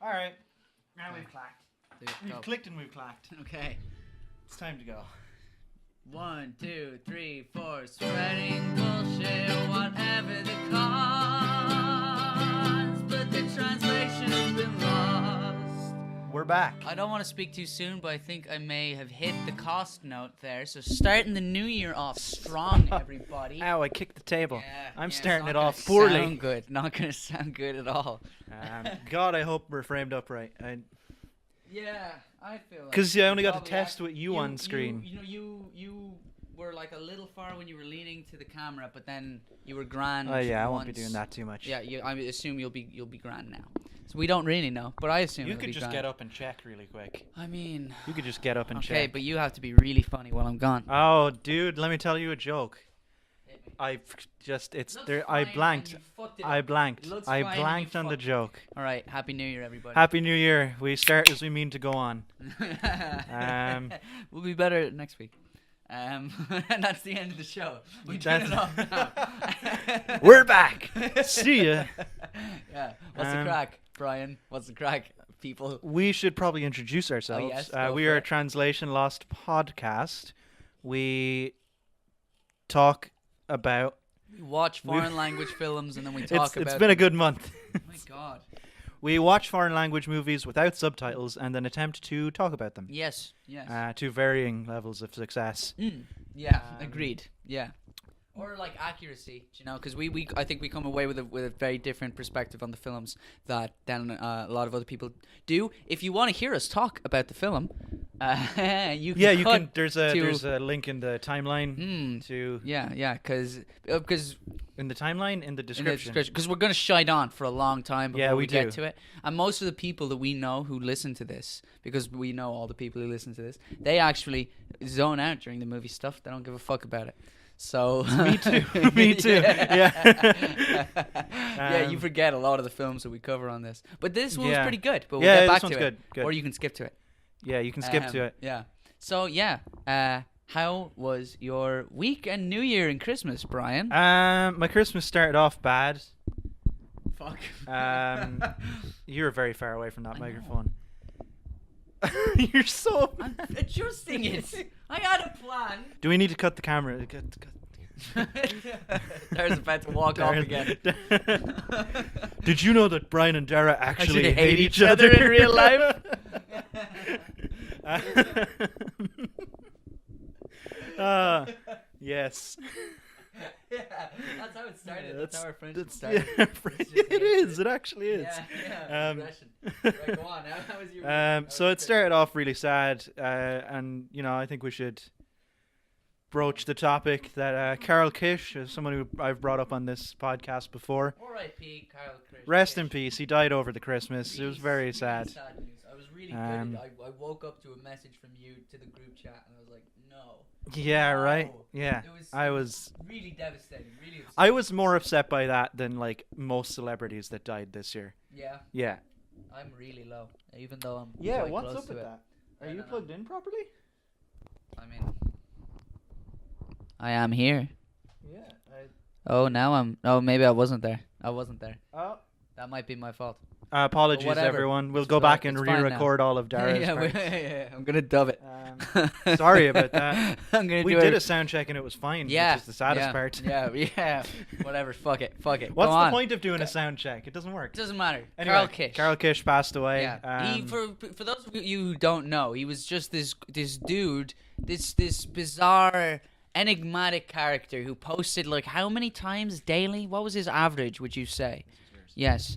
All right. Now we've clacked. We've clicked and we've clacked. Okay. It's time to go. 1, 2, 3, 4. Spreading bullshit, whatever the cause, but the translation's been lost. We're back. I don't want to speak too soon, but I think I may have hit the cost note there. So starting the new year off strong, everybody. Ow, I kicked the table. Yeah, I'm yeah, starting it's it not off gonna poorly. Sound good. Not going to sound good at all. God, I hope we're framed up right. Yeah, I feel like... Because I only got to Probably test with you on screen. You were like a little far when you were leaning to the camera, but then you were grand. Oh yeah, I won't once. be doing that too much. Yeah, I assume you'll be grand now. So we don't really know, but I assume You it'll could be just grand. get up and check really quick. I mean... You could just get up and check. Okay, but you have to be really funny while I'm gone. Oh, dude, let me tell you a joke. I blanked. I blanked on the joke. All right, Happy New Year, everybody. Happy New Year. We start as we mean to go on. We'll be better next week. And that's the end of the show. We turn it off now. We're back. See ya. Yeah. What's the crack, Brian? What's the crack, people? We should probably introduce ourselves. Oh, yes, we are a Translation Lost podcast. We talk about... We watch foreign language films and then we talk about... It's been a good month. Oh my God. We watch foreign language movies without subtitles and then attempt to talk about them. Yes. To varying levels of success. Yeah, agreed. Yeah. Or like accuracy, you know, because I think we come away with a very different perspective on the films that than a lot of other people do. If you want to hear us talk about the film, you can. There's a link in the timeline to. Yeah, because in the timeline in the description. Because we're gonna shite on for a long time before we get do. to it, and most of the people that we know who listen to this, because we know all the people who listen to this, they actually zone out during the movie stuff. They don't give a fuck about it. So me too. Me too. Yeah. Yeah, you forget a lot of the films that we cover on this, but this one was pretty good. But we'll get back to it. Good. Or you can skip to it. Yeah, you can skip to it. Yeah. So how was your week and New Year and Christmas, Brian? My Christmas started off bad. Fuck. You're very far away from that microphone. You're so... I'm adjusting it. I had a plan. Do we need to cut the camera? Dara's about to walk off again. Did you know that Brian and Dara actually hate each other in real life? Yes. Yeah, that's how it started. That's how our friendship started. Yeah, it is. It actually is. Yeah. Right, go on. How was your week? So it started off really sad, and I think we should broach the topic that Carol Kish, someone who I've brought up on this podcast before. R.I.P. Carol Kish. Rest in peace. He died over the Christmas. It was very sad. Sad news. I was really gutted. I woke up to a message from you to the group chat, and I was like, no. Yeah, no. right. Yeah, I was really devastating. Really upset. I was more upset by that than like most celebrities that died this year. Yeah. Yeah. I'm really low, even though I'm. Yeah. quite What's close up to with it. that? Are you plugged in properly? I mean, I am here. Yeah. Oh, now I'm. Oh, maybe I wasn't there. Oh. That might be my fault. Apologies, whatever. everyone. We'll It's go fine- back and it's fine re-record all of Dara's parts. yeah, I'm gonna dub it. Sorry about that. We did a sound check and it was fine. Yeah, which is the saddest part. Yeah. Whatever. Fuck it. What's Go the on. point of doing a sound check? It doesn't work. Doesn't matter. Anyway, Carol Kish passed away. Yeah. For those of you who don't know, he was just this dude, this bizarre, enigmatic character who posted like how many times daily? What was his average? Would you say? Yes.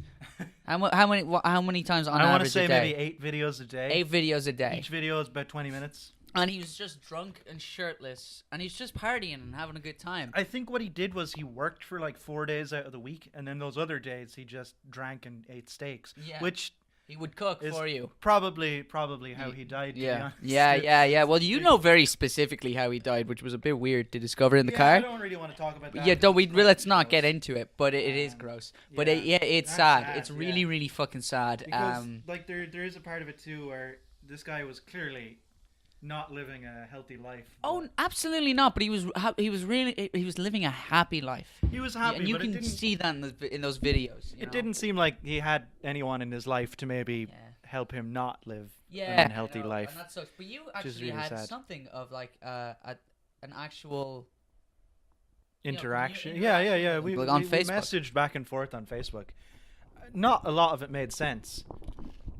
How many times on average a day? I want to say maybe 8 videos a day. 8 videos a day. Each video is about 20 minutes. And he was just drunk and shirtless, and he's just partying and having a good time. I think what he did was he worked for like 4 days out of the week, and then those other days he just drank and ate steaks. Yeah. Which he would cook for you. Probably how he died. Yeah. To be honest. Yeah. Well, you know very specifically how he died, which was a bit weird to discover in the car. I don't really want to talk about that. Yeah, let's not get into it, but it is gross. But it's sad. It's really, really fucking sad. Because like there is a part of it too where this guy was clearly not living a healthy life. Oh, absolutely not. But he was living a happy life. He was happy, and you but can it didn't. see that in those videos. It didn't seem like he had anyone in his life to maybe help him not live an unhealthy life. And that sucks. But you actually really had sad. something of like an actual interaction. Yeah. We on we Facebook. messaged back and forth on Facebook. Not a lot of it made sense.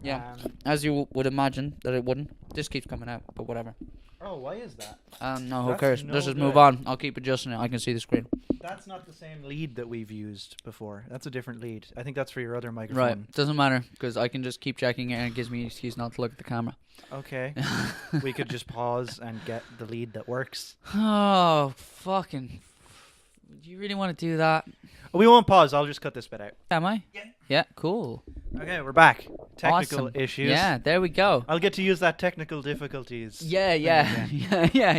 Yeah, as you would imagine that it wouldn't. This keeps coming out, but whatever. Oh, why is that? No, who That's cares? no Let's just good. move on. I'll keep adjusting it. I can see the screen. That's not the same lead that we've used before. That's a different lead. I think that's for your other microphone. Right, doesn't matter because I can just keep checking it and it gives me an excuse not to look at the camera. Okay. We could just pause and get the lead that works. Oh, fucking. Do you really want to do that? We won't pause. I'll just cut this bit out. Am I? Yeah. Yeah, cool. Okay, we're back. Technical Awesome. issues. Yeah, there we go. I'll get to use that technical difficulties. Yeah,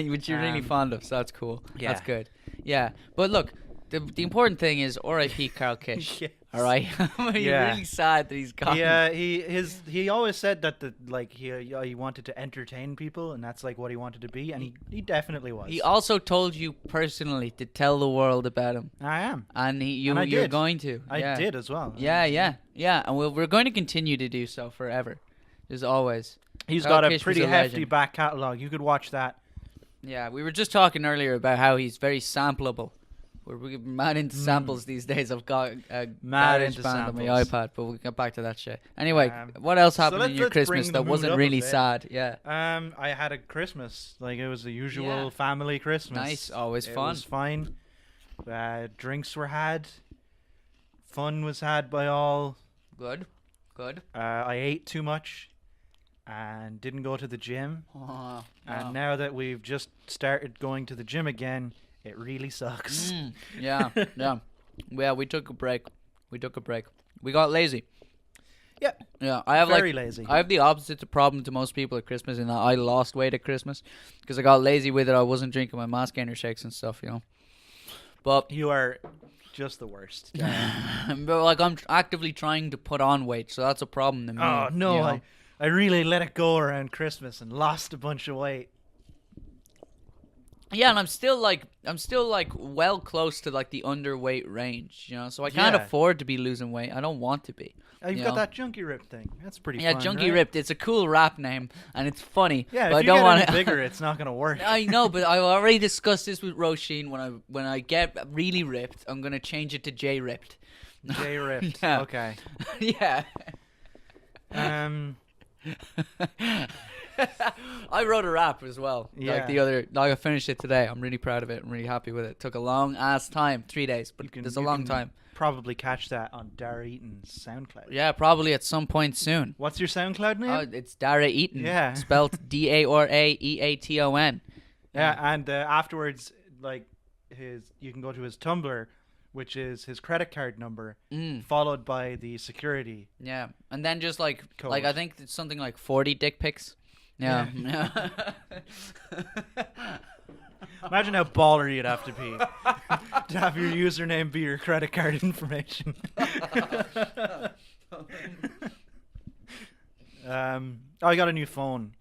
which you're really fond of, so that's cool. Yeah. That's good. Yeah, but look, the important thing is R.I.P. Carl Kish. Yes. All right, you're Yeah. really sad that he's gone. Yeah, he always said that he wanted to entertain people, and that's like what he wanted to be, and he definitely was. He also told you personally to tell the world about him, I am. and you're did. going to. I did as well. Yeah, and we're going to continue to do so forever, as always. He's Carl got a Kish was pretty a hefty legend. back catalog. You could watch that. Yeah, we were just talking earlier about how he's very sampleable. We're mad into samples these days. I've got a Mad garage into band on my samples. iPad, but we'll get back to that shit. Anyway, what else so happened in your let's bring Christmas the that mood wasn't up a really bit. sad? Yeah. I had a Christmas. Like, it was the usual Yeah. family Christmas. Nice, always It fun. was fine. Drinks were had. Fun was had by all. Good. I ate too much and didn't go to the gym. And now that we've just started going to the gym again, it really sucks. Yeah. Yeah, we took a break. We got lazy. Yeah. Yeah, I have Very lazy. I have the opposite problem to most people at Christmas in that I lost weight at Christmas because I got lazy with it. I wasn't drinking my mass gainer shakes and stuff, But You are just the worst. but like I'm actively trying to put on weight, so that's a problem to me. Oh, no. I really let it go around Christmas and lost a bunch of weight. Yeah, and I'm still like well close to like the underweight range, so I can't Yeah. afford to be losing weight. I don't want to be. You've got that Junkie Rip thing. That's pretty fun, Junkie right? Ripped. It's a cool rap name and it's funny. Yeah, but if I you don't get want any bigger, it's not going to work. I know, but I already discussed this with Roisin. When I get really ripped, I'm gonna change it to J Ripped. J Ripped. Yeah. Okay. Yeah. I wrote a rap as well. Yeah. I finished it today. I'm really proud of it. I'm really happy with it. It took a long ass time, 3 days, but it's a long time. Probably catch that on Dara Eaton's SoundCloud. Yeah, probably at some point soon. What's your SoundCloud name? Oh, it's Dara Eaton. Yeah. Spelled Daraeaton. Yeah, and afterwards, like you can go to his Tumblr, which is his credit card number, followed by the security. Yeah, and then just like Code. I think it's something like 40 dick pics. Yeah. Imagine how baller you'd have to be to have your username be your credit card information. I got a new phone,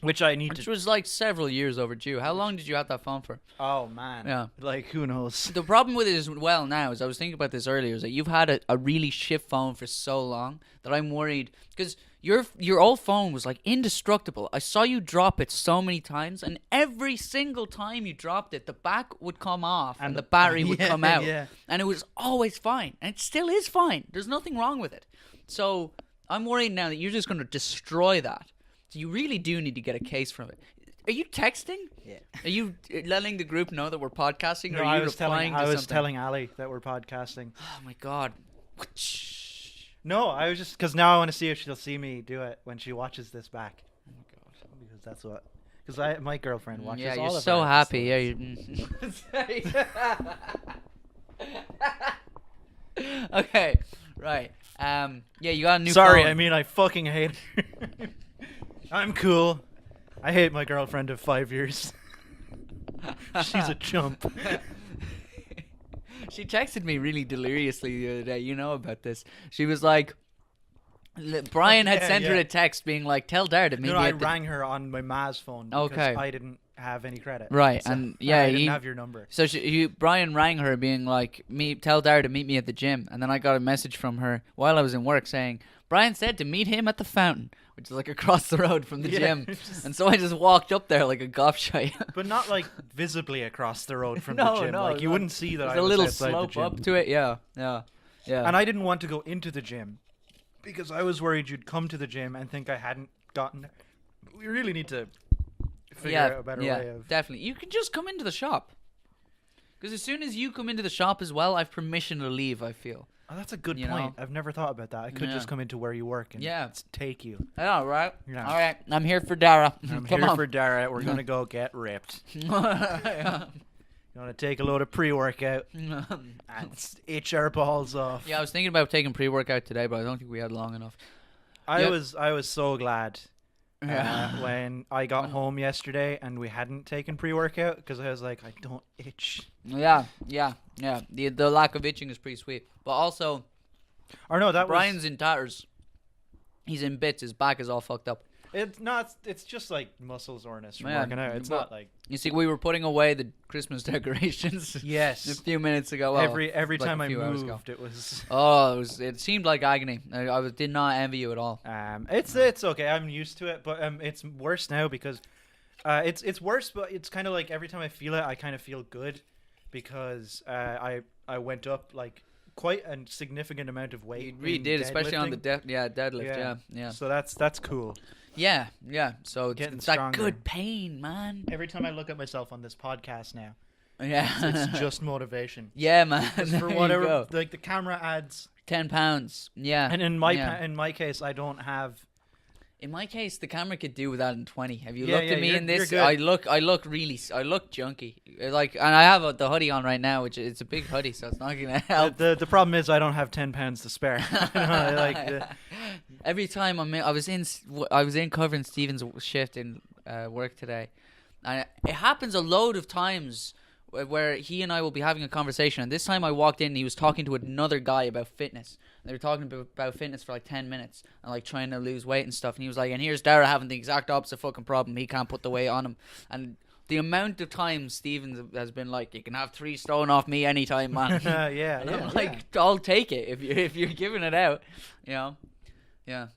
which I need Which to. was like several years overdue. How long did you have that phone for? Oh man, Yeah. like who knows? The problem with it as well now is I was thinking about this earlier, is that you've had a really shit phone for so long that I'm worried because your old phone was like indestructible. I saw you drop it so many times, and every single time you dropped it, the back would come off and the battery would come out, and it was always fine, and it still is fine. There's nothing wrong with it. So I'm worried now that you're just going to destroy that. So you really do need to get a case from it. Are you texting? Yeah. Are you letting the group know that we're podcasting, or No, are I you was replying telling to I was something? telling Ali that we're podcasting. Oh my god. No, I was just because now I want to see if she'll see me do it when she watches this back. Oh my god, because that's what. Because my girlfriend watches. Yeah, all you're of so our happy. Yeah, you. Okay, right. Yeah, you got a new. Sorry, phone. I mean I fucking hate her. I'm cool. I hate my girlfriend of 5 years. She's a chump. She texted me really deliriously the other day. You know about this. She was like, Brian had Yeah, sent her yeah. a text being like, "Tell Dara to meet No, me I at the rang her on my ma's phone because Okay. I didn't have any credit. Right, So, and yeah, I didn't he- have your number. So Brian rang her being like, tell Dara to meet me at the gym. And then I got a message from her while I was in work saying, Brian said to meet him at the fountain, which is like across the road from the Yeah, gym. just- And so I just walked up there like a gobshite. But not like visibly across the road from No, the gym. no, Like you no. wouldn't see that There's I a was little outside the slope gym. up to it. Yeah. And I didn't want to go into the gym because I was worried you'd come to the gym and think I hadn't gotten. We really need to figure out a better way of. Definitely. You can just come into the shop. Because as soon as you come into the shop as well, I've permission to leave, I feel. Oh, that's a good You point. know? I've never thought about that. I could Yeah. just come into where you work and take you. All right. Yeah. All right. I'm here for Dara. I'm Come here on. for Dara. We're gonna go get ripped. Yeah. You want to take a load of pre-workout and itch our balls off. Yeah, I was thinking about taking pre-workout today, but I don't think we had long enough. I Yeah. was so glad Yeah. when I got home yesterday and we hadn't taken pre-workout because I was like, I don't itch. Yeah. The lack of itching is pretty sweet. But also, Or no, that Brian's in tatters. He's in bits. His back is all fucked up. It's just like muscle soreness from Yeah, working out. It's but- not like You see, we were putting away the Christmas decorations a yes. few minutes ago. Well, Every like time a I few hours ago. moved, it was. It seemed like agony. Did not envy you at all. It's okay. I'm used to it, but it's worse now because it's worse. But it's kind of like every time I feel it, I kind of feel good because I went up like quite a significant amount of weight. You really in did, especially on the deadlifting. deadlift. Yeah. So that's cool. Yeah. So Getting it's that stronger. good pain, man. Every time I look at myself on this podcast now, Yeah. it's just motivation. Yeah, man. 'Cause There for you whatever, go. like the camera adds, 10 pounds. Yeah. and in my case, I don't have. In my case, the camera could do without in 20. Have you Yeah, looked at me you're- in this? you're good. I look junky. Like, and I have the hoodie on right now, which it's a big hoodie, so it's not gonna help. The problem is I don't have 10 pounds to spare. Every time I was in covering Steven's shift in work today, and it happens a load of times where he and I will be having a conversation. And this time I walked in, and he was talking to another guy about fitness. They were talking about fitness for like 10 minutes and like trying to lose weight and stuff. And he was like, and here's Dara having the exact opposite fucking problem. He can't put the weight on him. And the amount of times Steven has been like, you can have 3 stone off me anytime, man. yeah, And I'm yeah. like, I'll take it if you're giving it out, you know. Yeah,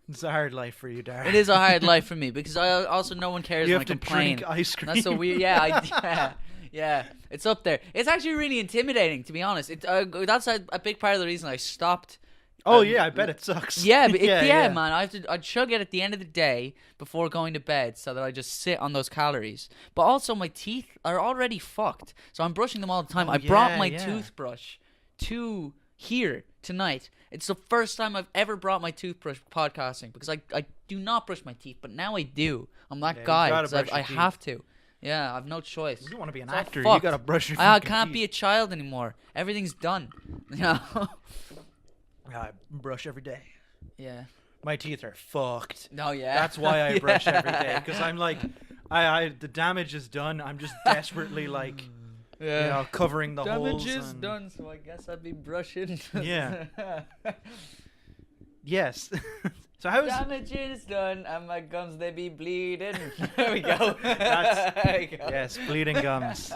It's a hard life for you, Darren. it is a hard life for me because I also no one cares You when have I to complain. drink ice cream. That's so weird. Yeah, yeah, it's up there. It's actually really intimidating, to be honest. That's a big part of the reason I stopped. Oh yeah, I bet it sucks. Yeah, but yeah, man. I'd chug it at the end of the day before going to bed so that I just sit on those calories. But also my teeth are already fucked, so I'm brushing them all the time. Oh, I brought yeah, my yeah. toothbrush to here tonight. It's the first time I've ever brought my toothbrush podcasting because I do not brush my teeth, but now I do. I'm that Yeah, you guy. gotta 'cause brush I your teeth. have to. Yeah, I've no choice. You don't want to be an It's all actor. You fucked. gotta brush your. I fucking can't be a teeth. child anymore. Everything's done. You know? I brush every day. Yeah. My teeth are fucked. No, yeah. That's why I brush Yeah. every day because I'm like, the damage is done. I'm just desperately like, covering the holes. Damage is and- done, so I guess I'd be brushing. Yeah. Yes. So how is? Damage is done, and my gums they be bleeding. There we go. That's- There we go. Yes, bleeding gums.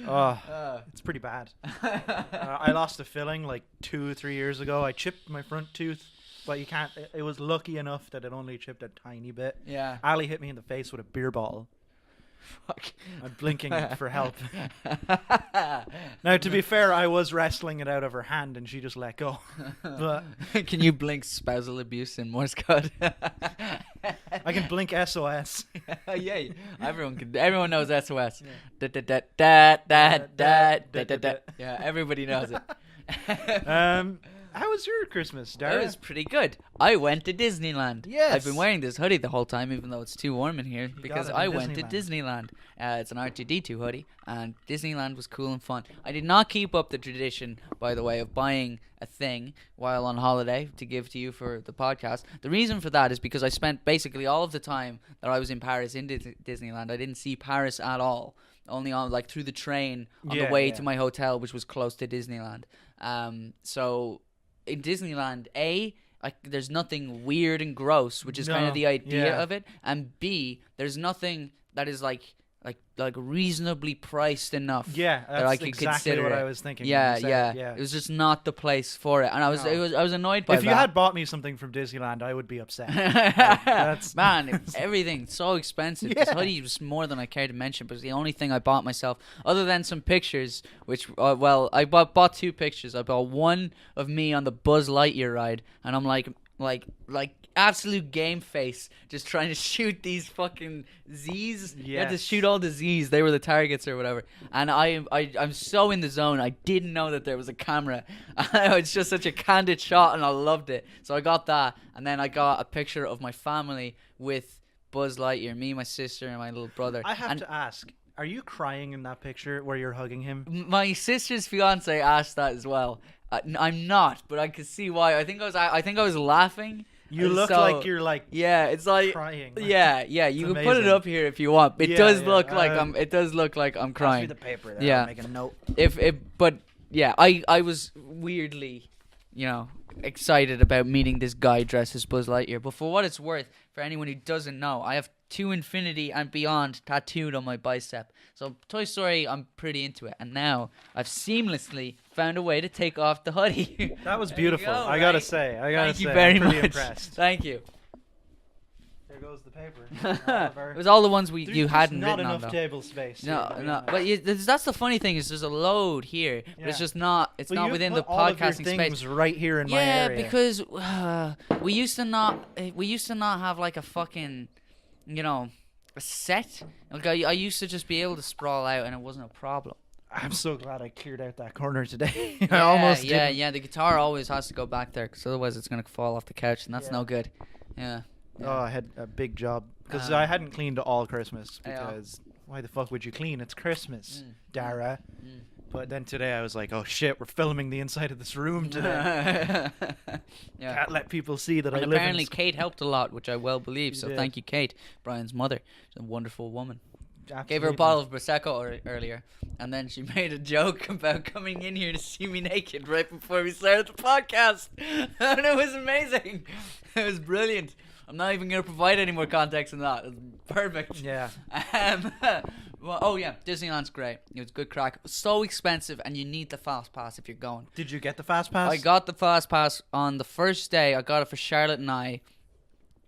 Oh, it's pretty bad. I lost a filling like 2-3 years ago. I chipped my front tooth, but you can't. It was lucky enough that it only chipped a tiny bit. Yeah. Ali hit me in the face with a beer bottle. Fuck. I'm blinking for help. Now, to be fair, I was wrestling it out of her hand, and she just let go. But Can you blink spousal abuse in Morse code? I can blink SOS. Yeah, everyone knows SOS. Da, da, da, da, da, da, da, da, da. Yeah, everybody knows it. How was your Christmas, It Dara? was pretty good. I went to Disneyland. Yes. I've been wearing this hoodie the whole time, even though it's too warm in here, because it in I went to Disneyland. It's an R2D2 hoodie, and Disneyland was cool and fun. I did not keep up the tradition, by the way, of buying a thing while on holiday to give to you for the podcast. The reason for that is because I spent basically all of the time that I was in Paris in Disneyland. I didn't see Paris at all. Only on like through the train on the way to my hotel, which was close to Disneyland. So in Disneyland, like there's nothing weird and gross, which is kind of the idea of it, and B, there's nothing that is like reasonably priced enough Yeah, that I that's could exactly consider what it. I was thinking. Yeah, when you yeah, said it, It was just not the place for it, and I was annoyed by If that. you had bought me something from Disneyland, I would be upset. That's Man, everything's so expensive. This hoodie was more than I care to mention, but it's the only thing I bought myself, other than some pictures. Which, I bought 2 pictures. I bought one of me on the Buzz Lightyear ride, and I'm like absolute game face, just trying to shoot these fucking Z's. You had to shoot all the Z's. They were the targets or whatever. And I'm so in the zone. I didn't know that there was a camera. It's just such a candid shot, and I loved it. So I got that, and then I got a picture of my family with Buzz Lightyear, me, my sister, and my little brother. I have to ask, are you crying in that picture where you're hugging him? My sister's fiance asked that as well. I'm not, but I could see why. I think I was laughing. You look like you're like it's like crying. Yeah. You can put it amazing. up here if you want. It does look like I'm. It does look like I'm crying. Pass me the paper there. Yeah. I'll make a note. But yeah, I was weirdly, excited about meeting this guy dressed as Buzz Lightyear. But for what it's worth, for anyone who doesn't know, I have 2 Infinity and Beyond tattooed on my bicep. So Toy Story, I'm pretty into it. And now I've seamlessly found a way to take off the hoodie. That was beautiful. Go, I gotta right? say. Thank you very I'm pretty much. impressed. Thank you. There goes the paper. It was all the ones you There's hadn't not written on, enough though. table space. No, here, to be no. honest. But that's the funny thing is there's a load here, but it's Yeah. just not. It's Well, not you within the put all of your podcasting things space. right here in my Yeah, area. because we used to not have like a fucking, a set. Like I used to just be able to sprawl out and it wasn't a problem. I'm so glad I cleared out that corner today. I Yeah, almost yeah, didn't. yeah. The guitar always has to go back there because otherwise it's gonna fall off the couch and that's Yeah. no good. Yeah. Oh, I had a big job because Um, I hadn't cleaned all Christmas Yeah. because why the fuck would you clean? It's Christmas, Dara. Mm. But then today I was like, oh shit, we're filming the inside of this room today. Yeah. Can't let people see that And I live apparently in. Kate helped a lot, which I well believe. So did. thank you, Kate, Brian's mother. She's a wonderful woman. Gave her a Absolutely. bottle of Prosecco earlier, and then she made a joke about coming in here to see me naked right before we started the podcast, and it was amazing. It was brilliant. I'm not even going to provide any more context than that. It was perfect. Yeah. Well, oh yeah, Disneyland's great. It was good crack. So expensive, and you need the fast pass if you're going. Did you get the fast pass? I got the fast pass on the first day. I got it for Charlotte and I.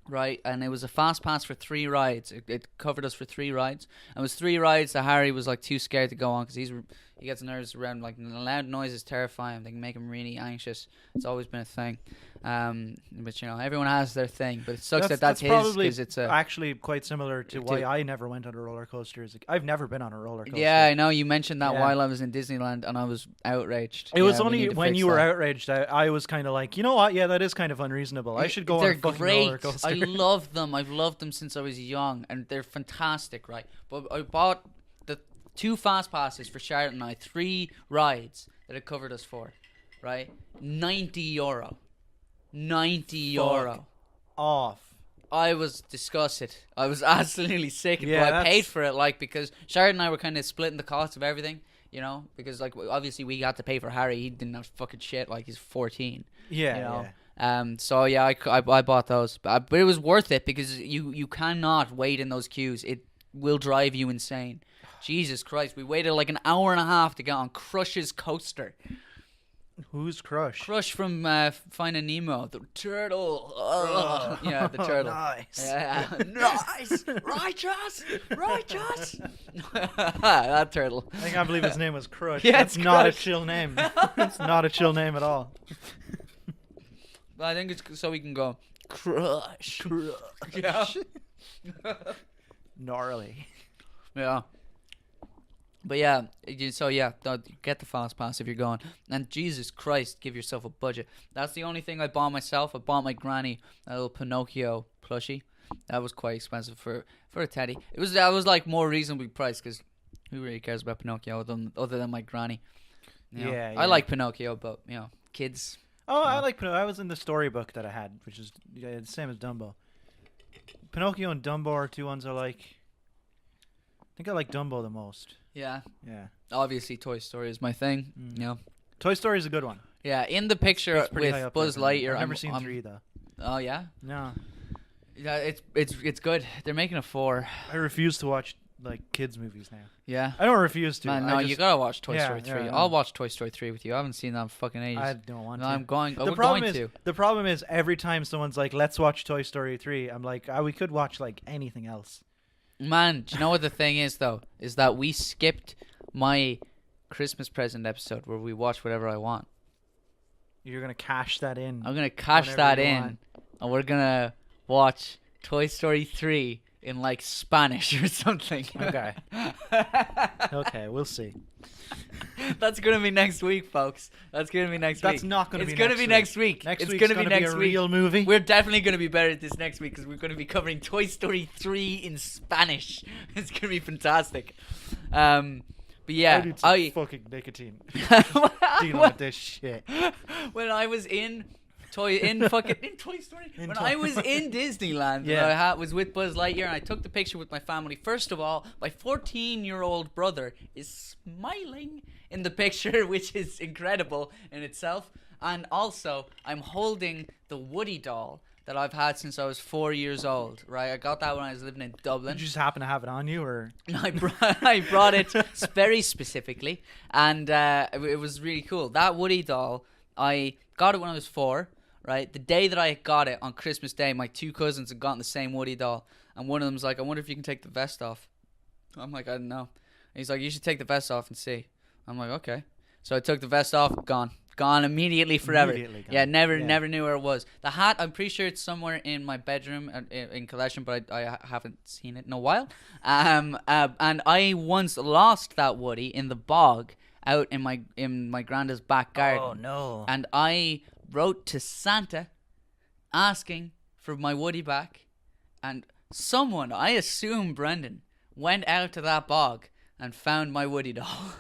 Right, and it was a fast pass for 3 rides. It covered us for 3 rides. And it was 3 rides that Harry was like too scared to go on because he gets nervous around like loud noises, terrifying. They can make him really anxious. It's always been a thing. But everyone has their thing. But it sucks that's his probably because it's actually quite similar to why I never went on a roller coaster. I've never been on a roller coaster. Yeah, I know you mentioned that Yeah. while I was in Disneyland, and I was outraged. It was Yeah, we only need to when fix you were that. outraged I was kind of like, you know what? Yeah, that is kind of unreasonable. I should go on They're a fucking great. roller coaster. I love them. I've loved them since I was young, and they're fantastic, right? But I bought the 2 fast passes for Charlotte and I, 3 rides that it covered us for, right? €90. €90. Off. I was disgusted. I was absolutely sick. Yeah, but I paid that's- for it, like, because Charlotte and I were kind of splitting the cost of everything, because like obviously we got to pay for Harry. He didn't have fucking shit. Like he's 14. Yeah, you know? yeah. So yeah, I bought those, but it was worth it because you cannot wait in those queues. It will drive you insane. Jesus Christ, we waited like an hour and a half to get on Crush's coaster. Who's Crush? Crush from Finding Nemo, the turtle. Yeah, the turtle. Nice. Yeah, nice, righteous. That turtle. I can't believe his name was Crush. Yeah, That's it's not a Crush. chill name. It's not a chill name at all. But I think it's so we can go Crush. Yeah. Gnarly. Yeah. But yeah, so yeah, get the fast pass if you're going. And Jesus Christ, give yourself a budget. That's the only thing I bought myself. I bought my granny a little Pinocchio plushie. That was quite expensive for a teddy. That was like more reasonably priced because who really cares about Pinocchio other than my granny? You know? Yeah, I yeah. like Pinocchio, but kids. Oh, I like Pinocchio. I was in the storybook that I had, which is the same as Dumbo. Pinocchio and Dumbo are 2 ones I like. I think I like Dumbo the most. Yeah. Yeah. Obviously, Toy Story is my thing. Mm. Yeah. Toy Story is a good one. Yeah, in the picture It's pretty high with up there Buzz for me. Lightyear. I've never seen 3 though. Oh yeah. No, Yeah, it's good. They're making a 4. I refuse to watch like kids movies now. Yeah. I don't refuse to. Man, no, you gotta watch Toy Yeah, Story 3. yeah. I'll watch Toy Story 3 with you. I haven't seen that in fucking ages. I don't want No, to. I'm going. The we're problem going is, to. the problem is every time someone's like, "Let's watch Toy Story 3," I'm like, we could watch like anything else. Man, do you know what the thing is though? Is that we skipped my Christmas present episode where we watch whatever I want. You're gonna cash that in. I'm gonna cash whenever that you in, want. and we're gonna watch Toy Story 3 in like Spanish or something. Okay. Okay, we'll see. That's gonna be next week, folks. That's gonna be next week. That's not gonna be. It's gonna be next week. Next it's week's gonna be be next a week. real movie. We're definitely gonna be better at this next week because we're gonna be covering Toy Story 3 in Spanish. It's gonna be fantastic. But yeah, I need some fucking nicotine. Dealing with this shit. When I was in Toy Story, when I was in Disneyland, Yeah. I was with Buzz Lightyear, and I took the picture with my family. First of all, my 14-year-old brother is smiling in the picture, which is incredible in itself. And also, I'm holding the Woody doll that I've had since I was 4 years old, right? I got that when I was living in Dublin. Did you just happen to have it on you, or? I brought it very specifically, and it was really cool. That Woody doll, I got it when I was 4, right? The day that I got it, on Christmas Day, my 2 cousins had gotten the same Woody doll, and one of them's like, I wonder if you can take the vest off. I'm like, I don't know. And he's like, you should take the vest off and see. I'm like, okay. So I took the vest off, gone immediately forever. Immediately gone. Yeah, never knew where it was. The hat, I'm pretty sure it's somewhere in my bedroom in collection, but I haven't seen it in a while. And I once lost that Woody in the bog out in my granda's back garden. Oh no! And I wrote to Santa asking for my Woody back, and someone, I assume Brendan, went out to that bog and found my Woody doll.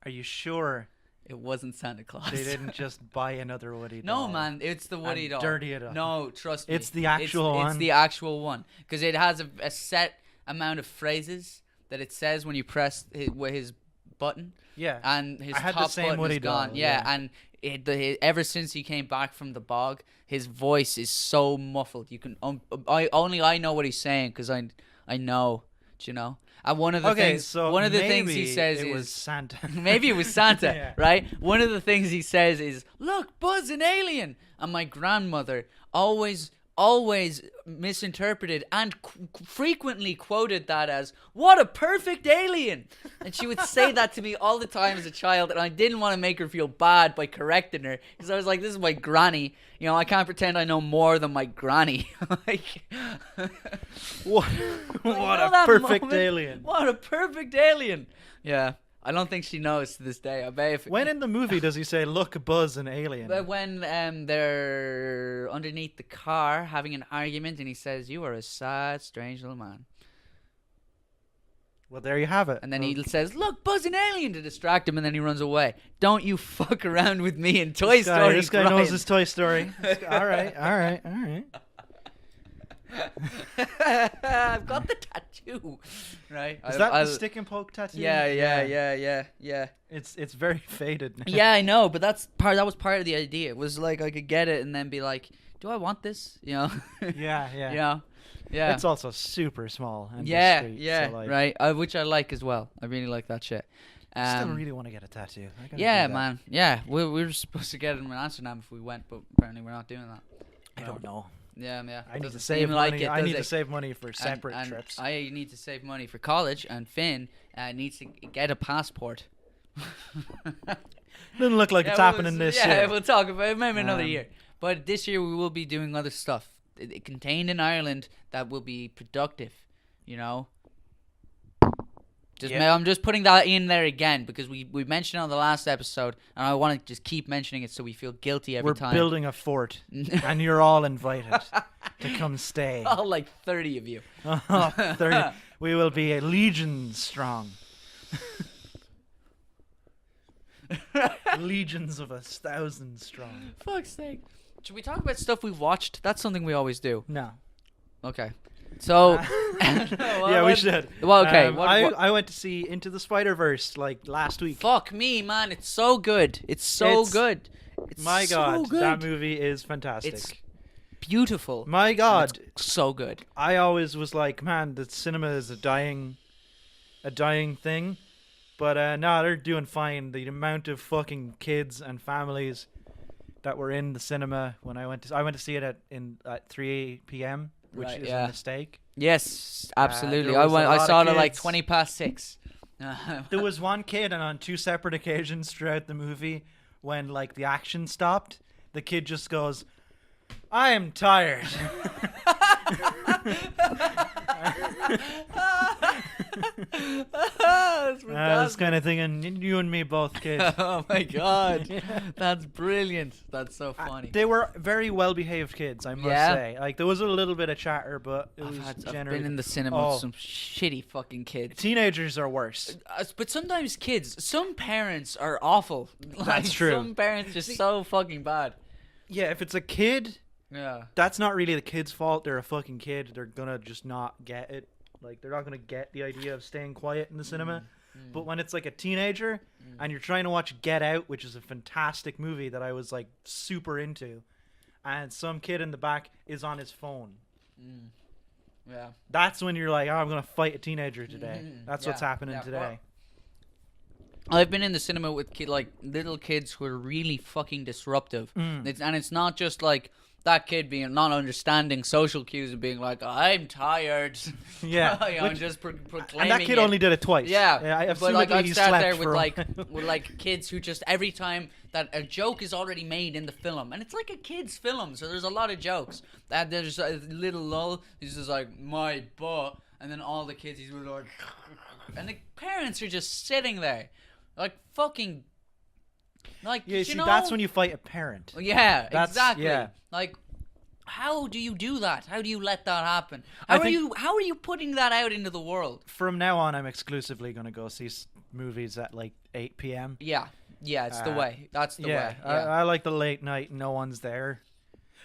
Are you sure It wasn't Santa Claus. they didn't just buy another Woody doll? No, man, it's the Woody and doll. dirty it up? No, trust me. It's the actual one? It's the actual one. Because it has a set amount of phrases that it says when you press his button. Yeah. And his I had the top same button Woody is gone. doll, Yeah, yeah. and ever since he came back from the bog, his voice is so muffled. You can I know what he's saying because I know, do you know? And one of the things he says it is was Santa. maybe it was Santa, Yeah. right? One of the things he says is, "Look, Buzz, an alien." And my grandmother always misinterpreted and frequently quoted that as, "What a perfect alien." And she would say that to me all the time as a child, and I didn't want to make her feel bad by correcting her, because I was like, this is my granny, you know, I can't pretend I know more than my granny. Like, What you what know a that perfect moment? alien. What a perfect alien. Yeah, I don't think she knows to this day. I bet if When in the movie does he say, "Look, Buzz, an alien"? But when they're underneath the car having an argument, and he says, "You are a sad, strange little man," Well, there you have it. and then he says, "Look, Buzz, an alien," to distract him, and then he runs away. Don't you fuck around with me in Toy Story. This guy Brian. knows his Toy Story. All right. I've got the tattoo, right? Is that the stick and poke tattoo? Yeah. It's very faded now. Yeah, I know, but that was part of the idea. It was like I could get it and then be like, "Do I want this?" You know? Yeah. You know? Yeah. It's also super small and Yeah, discreet, yeah, so, like, right. Which I like as well. I really like that shit. I still really want to get a tattoo. I gotta Yeah, do that. man. Yeah, we were supposed to get it in Amsterdam if we went, but apparently we're not doing that. I don't know. Yeah. I need Doesn't to save seem like money. it, I does need to it? save money for separate And trips. I need to save money for college, and Finn needs to get a passport. Doesn't look like it's happening this year. Yeah, we'll talk about it maybe another Um, year. But this year we will be doing other stuff contained in Ireland that will be productive, you know? I'm just putting that in there again because we mentioned it on the last episode, and I want to just keep mentioning it so we feel guilty every We're time. building a fort, and you're all invited to come stay. All like 30 of you. 30. We will be a legion strong. Legions of us, thousands strong. Fuck's sake. Should we talk about stuff we've watched? That's something we always do. No. Okay. So, Yeah, we should. Well, okay. I went to see Into the Spider-Verse like last week. Fuck me, man! It's so good. It's so good. It's My so God, good. that movie is fantastic. It's beautiful. My God, It's so good. I always was like, man, the cinema is a dying thing. But no, they're doing fine. The amount of fucking kids and families that were in the cinema when I went to see it at 3 p.m., which Right, is yeah. a mistake. Yes, absolutely. there was a I lot saw of it at like kids. 6:20. There was one kid, and on 2 separate occasions throughout the movie, when like the action stopped, the kid just goes, "I am tired." That's kind of thing, and you and me both, kid. Oh my God, that's brilliant. That's so funny. They were very well-behaved kids, I must Yeah? say. Like there was a little bit of chatter, but it was I've generally. been in the cinema Oh. with some shitty fucking kids. Teenagers are worse. But sometimes kids, some parents are awful. Like, That's true. Some parents are so fucking bad. Yeah, if it's a kid, Yeah. that's not really the kid's fault. They're a fucking kid. They're gonna just not get it. Like they're not gonna get the idea of staying quiet in the cinema. But when it's like a teenager and you're trying to watch Get Out, which is a fantastic movie that I was like super into, and some kid in the back is on his phone, Yeah. that's when you're like, oh, I'm gonna fight a teenager today. That's what's Yeah, happening yeah, today. I've been in the cinema with little kids who are really fucking disruptive. And it's not just like that kid being not understanding social cues and being like, I'm tired. Yeah. You know, and just proclaiming And that kid it. only did it twice. Yeah, but like assumedly I've he sat slept there with for- like kids who just every time that a joke is already made in the film, and it's like a kid's film, so there's a lot of jokes. That there's a little lull. He's just like my butt, and then all the kids he's like, and the parents are just sitting there, like fucking, like Yeah, you see, know? that's when you fight a parent. Yeah, That's- exactly. yeah. Like, how do you do that? How do you let that happen? I How think- are you putting that out into the world? From now on, I'm exclusively gonna go see movies at like 8 p.m. Yeah, it's the way. That's the way. Yeah. I like the late night, no one's there.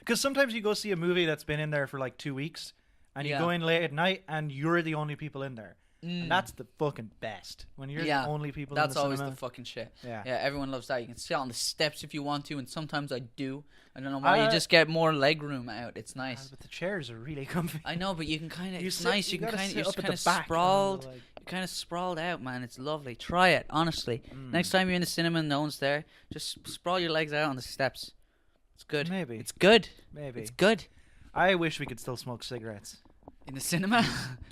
Because sometimes you go see a movie that's been in there for like 2 weeks, and you Yeah. go in late at night, and you're the only people in there. And that's the fucking best. When you're the only people in the cinema. That's always the fucking shit. Yeah. Everyone loves that. You can sit on the steps if you want to, and sometimes I do. I don't know why. You I- just get more leg room out. It's nice. But the chairs are really comfy. I know, but you can kind of. It's sit- nice. you You can gotta kind of. sit You're up just at kind the of back and, sprawled. like- You're kind of sprawled out, man. It's lovely. Try it, honestly. Next time you're in the cinema and no one's there, just sprawl your legs out on the steps. It's good. Maybe. It's good. Maybe. It's good. I wish we could still smoke cigarettes. In the cinema?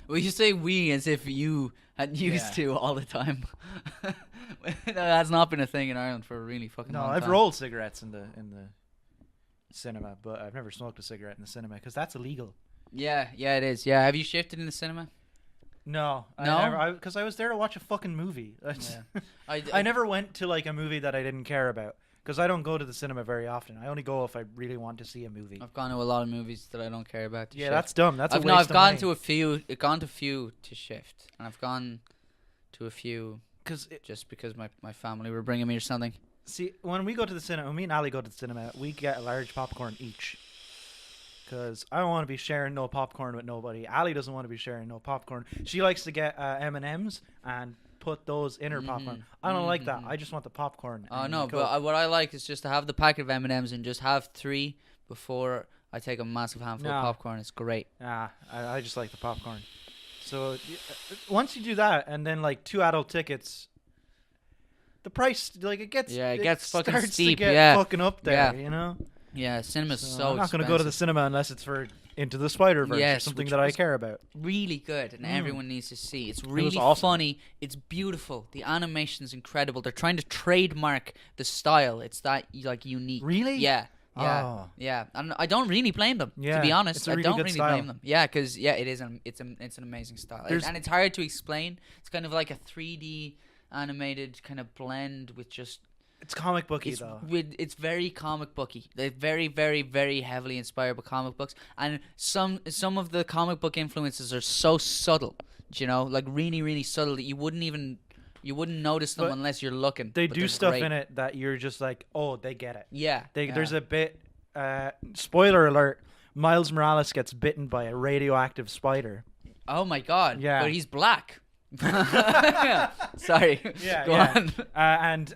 Well, you say we as if you had used to all the time. No, that's not been a thing in Ireland for a really fucking No, long I've time. rolled cigarettes in the cinema, but I've never smoked a cigarette in the cinema because that's illegal. Yeah, it is. Yeah, have you shifted in the cinema? No, No? because I was there to watch a fucking movie. Yeah. I never went to like a movie that I didn't care about because I don't go to the cinema very often. I only go if I really want to see a movie. I've gone to a lot of movies that I don't care about. To Yeah, shift. that's dumb. That's a I've waste of gone money. to a few. Gone to few to shift, and I've gone to a few Because just because my family were bringing me or something. see, when we go to the cinema, when me and Ali go to the cinema, we get a large popcorn each. Because I don't want to be sharing no popcorn with nobody. Ali doesn't want to be sharing no popcorn. She likes to get M&Ms and put those in her popcorn. I don't like that. I just want the popcorn. Oh and no, the but Coke. what I like is just to have the packet of M&Ms and just have 3 before I take a massive handful No. of popcorn. It's great. I just like the popcorn. So once you do that, and then like 2 adult tickets, the price like it gets fucking starts steep. to get Yeah, fucking up there. You know. Yeah, cinema's so I'm not going to go to the cinema unless it's for Into the Spider-Verse or Yes, something which that I was care about. really good, and everyone needs to see. It's really awesome. funny. It's beautiful. The animation's incredible. They're trying to trademark the style. It's that like unique. Really? Yeah. Oh. Yeah. And I don't really blame them. To Yeah, be honest, it's a I really don't good really style. blame them. Yeah, because it is. It's an amazing style, and it's hard to explain. It's kind of like a 3D animated kind of blend with just. It's comic booky though. It's very comic booky. They're very, very, very heavily inspired by comic books, and some of the comic book influences are so subtle, you know, like really, really subtle that you wouldn't notice them But unless you're looking. They but do they're stuff great. in it that you're just like, oh, they get it. Yeah, There's a bit. Spoiler alert. Miles Morales gets bitten by a radioactive spider. Oh my god. Yeah. But he's black. Sorry. Yeah, Go yeah. on. And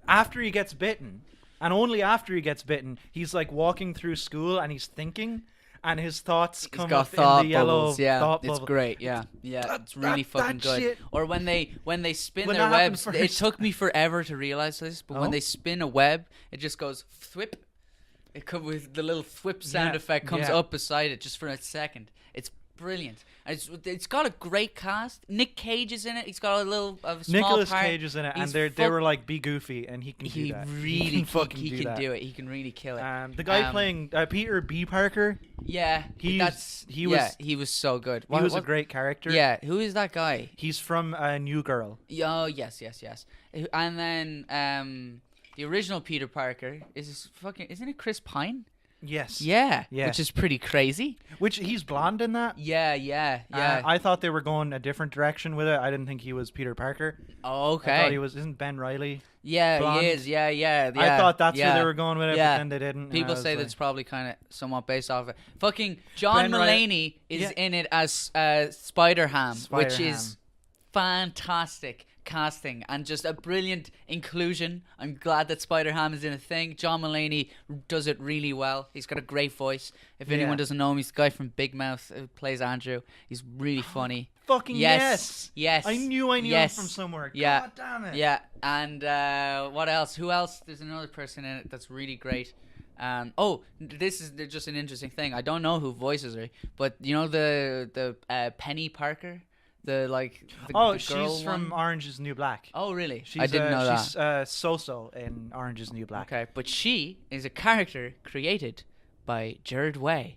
after he gets bitten, and only after he gets bitten, he's like walking through school and he's thinking, and his thoughts He's come got up thought in the yellow bubbles. Yeah, thought it's bubble. great. Yeah, yeah, it's really fucking that good. shit- Or when they spin When their that happened webs, it first. took me forever to realize this. But when Oh? they spin a web, it just goes thwip. It comes with the little thwip sound Yeah, effect comes yeah. up beside it just for a second. It's brilliant. And it's got a great cast. Nick Cage is in it. He's got a small Nicolas part. Cage is in it, and He's they were like, be goofy, and he can do He that. really can fucking he do can that. do it. He can really kill it. The guy playing Peter B. Parker, Yeah, he was so good. he was a great character. Yeah, who is that guy? He's from New Girl. Oh yes. And then the original Peter Parker isn't it Chris Pine? Yes. Yeah, Yeah. which is pretty crazy. Which he's blonde in that. Yeah. I thought they were going a different direction with it. I didn't think he was Peter Parker. Oh, okay. I thought he was. Isn't Ben Riley? Yeah, blonde. he is. Yeah. I thought that's yeah. where they were going with it, Yeah. but then they didn't. and People I was say like, that's probably kind of somewhat based off it. Fucking John Ben Riley- Mulaney is Yeah. in it as Spider-Ham, which Spider-Ham. is fantastic casting and just a brilliant inclusion. I'm glad that Spider-Ham is in a thing. John Mulaney does it really well. He's got a great voice. If anyone Yeah. doesn't know him, he's the guy from Big Mouth who plays Andrew. He's really funny. Fucking Yes. I knew Yes. him from somewhere. Yeah. God damn it. Yeah, and what else? Who else? There's another person in it that's really great. This is just an interesting thing. I don't know who voices her, but you know the Penny Parker, the girl she's from one? Orange Is the New Black. Oh, really? She's, I didn't know that. She's So-So in Orange Is the New Black. Okay, but she is a character created by Jared Way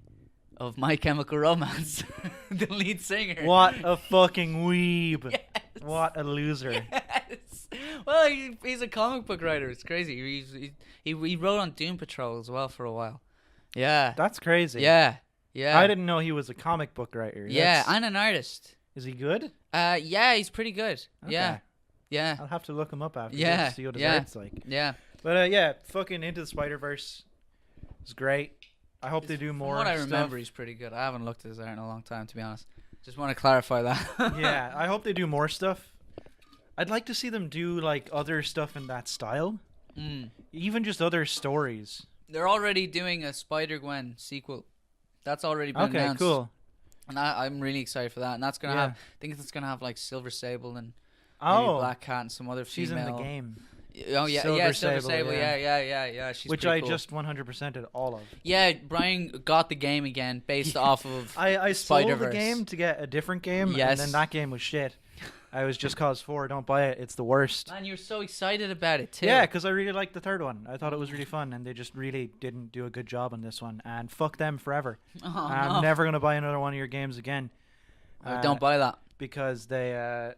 of My Chemical Romance, the lead singer. What a fucking weeb. Yes. What a loser. Yes. Well, he's a comic book writer. It's crazy. He wrote on Doom Patrol as well for a while. Yeah. That's crazy. Yeah. I didn't know he was a comic book writer. Yeah, and an artist. Is he good? Yeah, he's pretty good. Yeah. Okay. Yeah. I'll have to look him up after Yeah, this to see what his yeah. art's like. Yeah. But yeah, fucking Into the Spider-Verse is great. I hope they do From more what I stuff. remember, he's pretty good. I haven't looked at his art in a long time, to be honest. Just want to clarify that. Yeah, I hope they do more stuff. I'd like to see them do like other stuff in that style. Even just other stories. They're already doing a Spider-Gwen sequel. That's already been Okay, announced. cool. And I'm really excited for that. And that's gonna Yeah. have, I think it's gonna have like Silver Sable and maybe Oh, Black Cat and some other she's female. in the game. Oh yeah, Silver Silver Sable, Sable. yeah. Yeah. She's Which pretty I cool. just 100%ed all of. Yeah, Brian got the game again based off of I sold the Spider-Verse. game to get a different game, Yes. and then that game was shit. I was just cause 4. Don't buy it. It's the worst. Man, you're so excited about it too. Yeah, because I really liked the third one. I thought it was really fun, and they just really didn't do a good job on this one. And fuck them forever. Oh, I'm no. never gonna buy another one of your games again. Don't buy that. Because they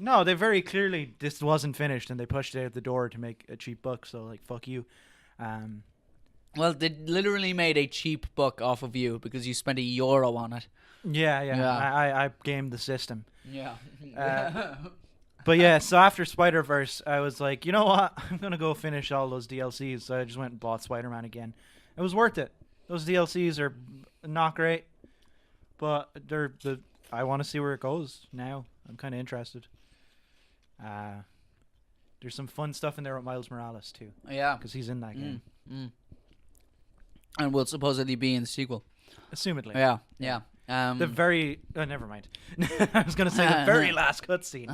no, they very clearly this wasn't finished, and they pushed it out the door to make a cheap buck. So like, fuck you. Well, they literally made a cheap buck off of you because you spent €1 on it. Yeah. Yeah. I gamed the system. Yeah. But yeah, so after Spider-Verse, I was like, you know what? I'm going to go finish all those DLCs. So I just went and bought Spider-Man again. It was worth it. Those DLCs are not great, but I want to see where it goes now. I'm kind of interested. There's some fun stuff in there with Miles Morales, too, Yeah. because he's in that game. And will supposedly be in the sequel. Assumedly. Yeah. The very... Oh, never mind. I was going to say the very last cutscene.